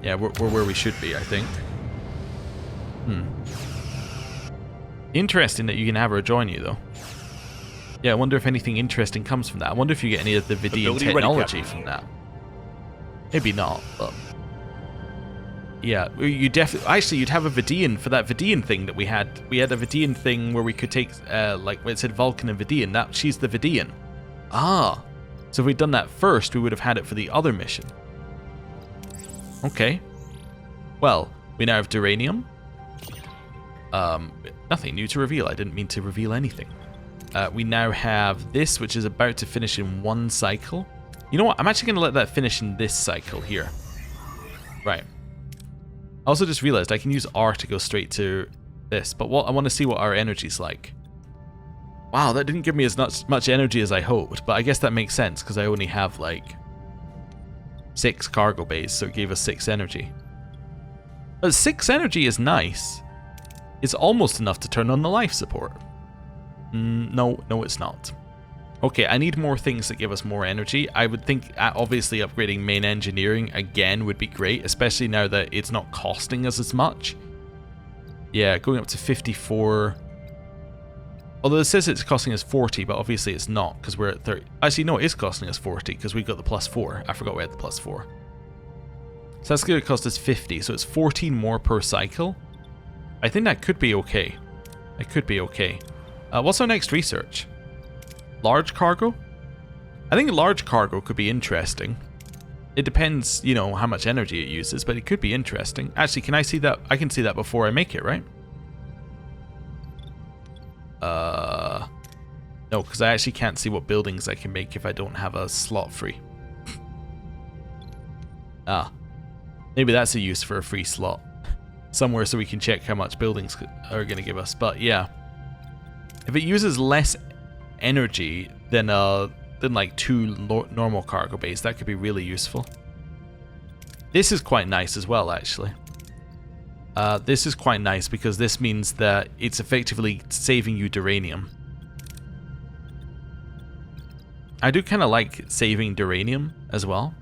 yeah, we're where we should be, I think. Interesting that you can have her join you, though. Yeah, I wonder if anything interesting comes from that. I wonder if you get any of the Vidian
Ability ready,
technology
Captain.
from that. Maybe not, but... Yeah, you definitely... Actually, you'd have a Vidian for that Vidian thing that we had. We had a Vidian thing where we could take, like, where it said Vulcan and Vidian. She's the Vidian. Ah. So if we'd done that first, we would have had it for the other mission. Okay. Well, we now have Duranium. Nothing new to reveal. I didn't mean to reveal anything. We now have this, which is about to finish in one cycle. You know what? I'm actually going to let that finish in this cycle here. Right. I also just realized I can use R to go straight to this, but I want to see what our energy's like. Wow, that didn't give me as much energy as I hoped, but I guess that makes sense because I only have like 6 cargo bays, so it gave us 6 energy. But 6 energy is nice. It's almost enough to turn on the life support. No, it's not. Okay, I need more things that give us more energy. I would think, obviously, upgrading main engineering again would be great, especially now that it's not costing us as much. Yeah, going up to 54. Although it says it's costing us 40, but obviously it's not, because we're at 30. Actually, no, it is costing us 40, because we got the +4. I forgot we had the +4. So that's going to cost us 50, so it's 14 more per cycle. I think that could be okay. It could be okay. What's our next research? Large cargo? I think large cargo could be interesting. It depends, you know, how much energy it uses, but it could be interesting. Actually, can I see that? I can see that before I make it, right? No, because I actually can't see what buildings I can make if I don't have a slot free. Maybe that's a use for a free slot. Somewhere so we can check how much buildings are going to give us. But yeah, if it uses less energy than like 2 normal cargo bays, that could be really useful. This is quite nice as well, actually. This is quite nice because this means that it's effectively saving you Duranium. I do kind of like saving Duranium as well.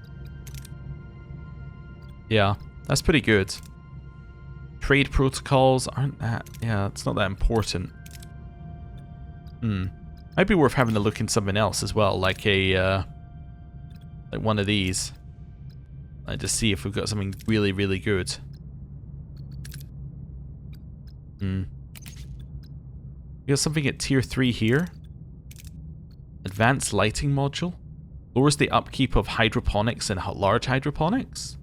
Yeah, that's pretty good. Trade protocols aren't that... Yeah, it's not that important. Might be worth having a look in something else as well, like a... like one of these. Like just see if we've got something really, really good. We got something at tier 3 here. Advanced lighting module. Lowers the upkeep of hydroponics and large hydroponics.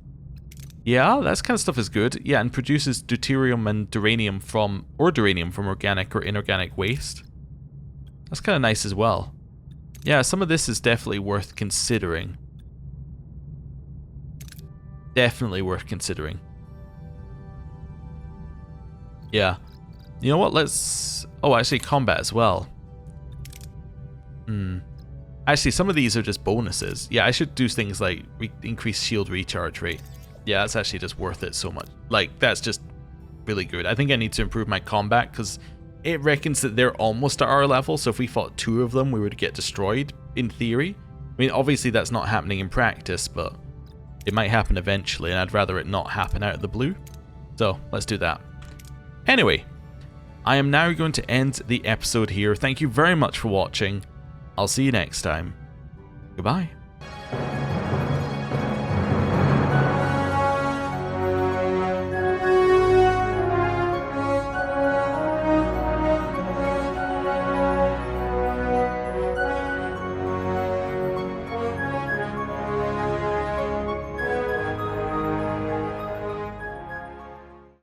Yeah, that kind of stuff is good. Yeah, and produces deuterium and duranium from organic or inorganic waste. That's kind of nice as well. Yeah, some of this is definitely worth considering. Definitely worth considering. Yeah. You know what, let's... Oh, actually combat as well. Actually, some of these are just bonuses. Yeah, I should do things like increase shield recharge rate. Yeah, that's actually just worth it so much. Like, that's just really good. I think I need to improve my combat because it reckons that they're almost at our level, so if we fought 2 of them, we would get destroyed, in theory. I mean, obviously that's not happening in practice, but it might happen eventually, and I'd rather it not happen out of the blue. So, let's do that. Anyway, I am now going to end the episode here. Thank you very much for watching. I'll see you next time. Goodbye.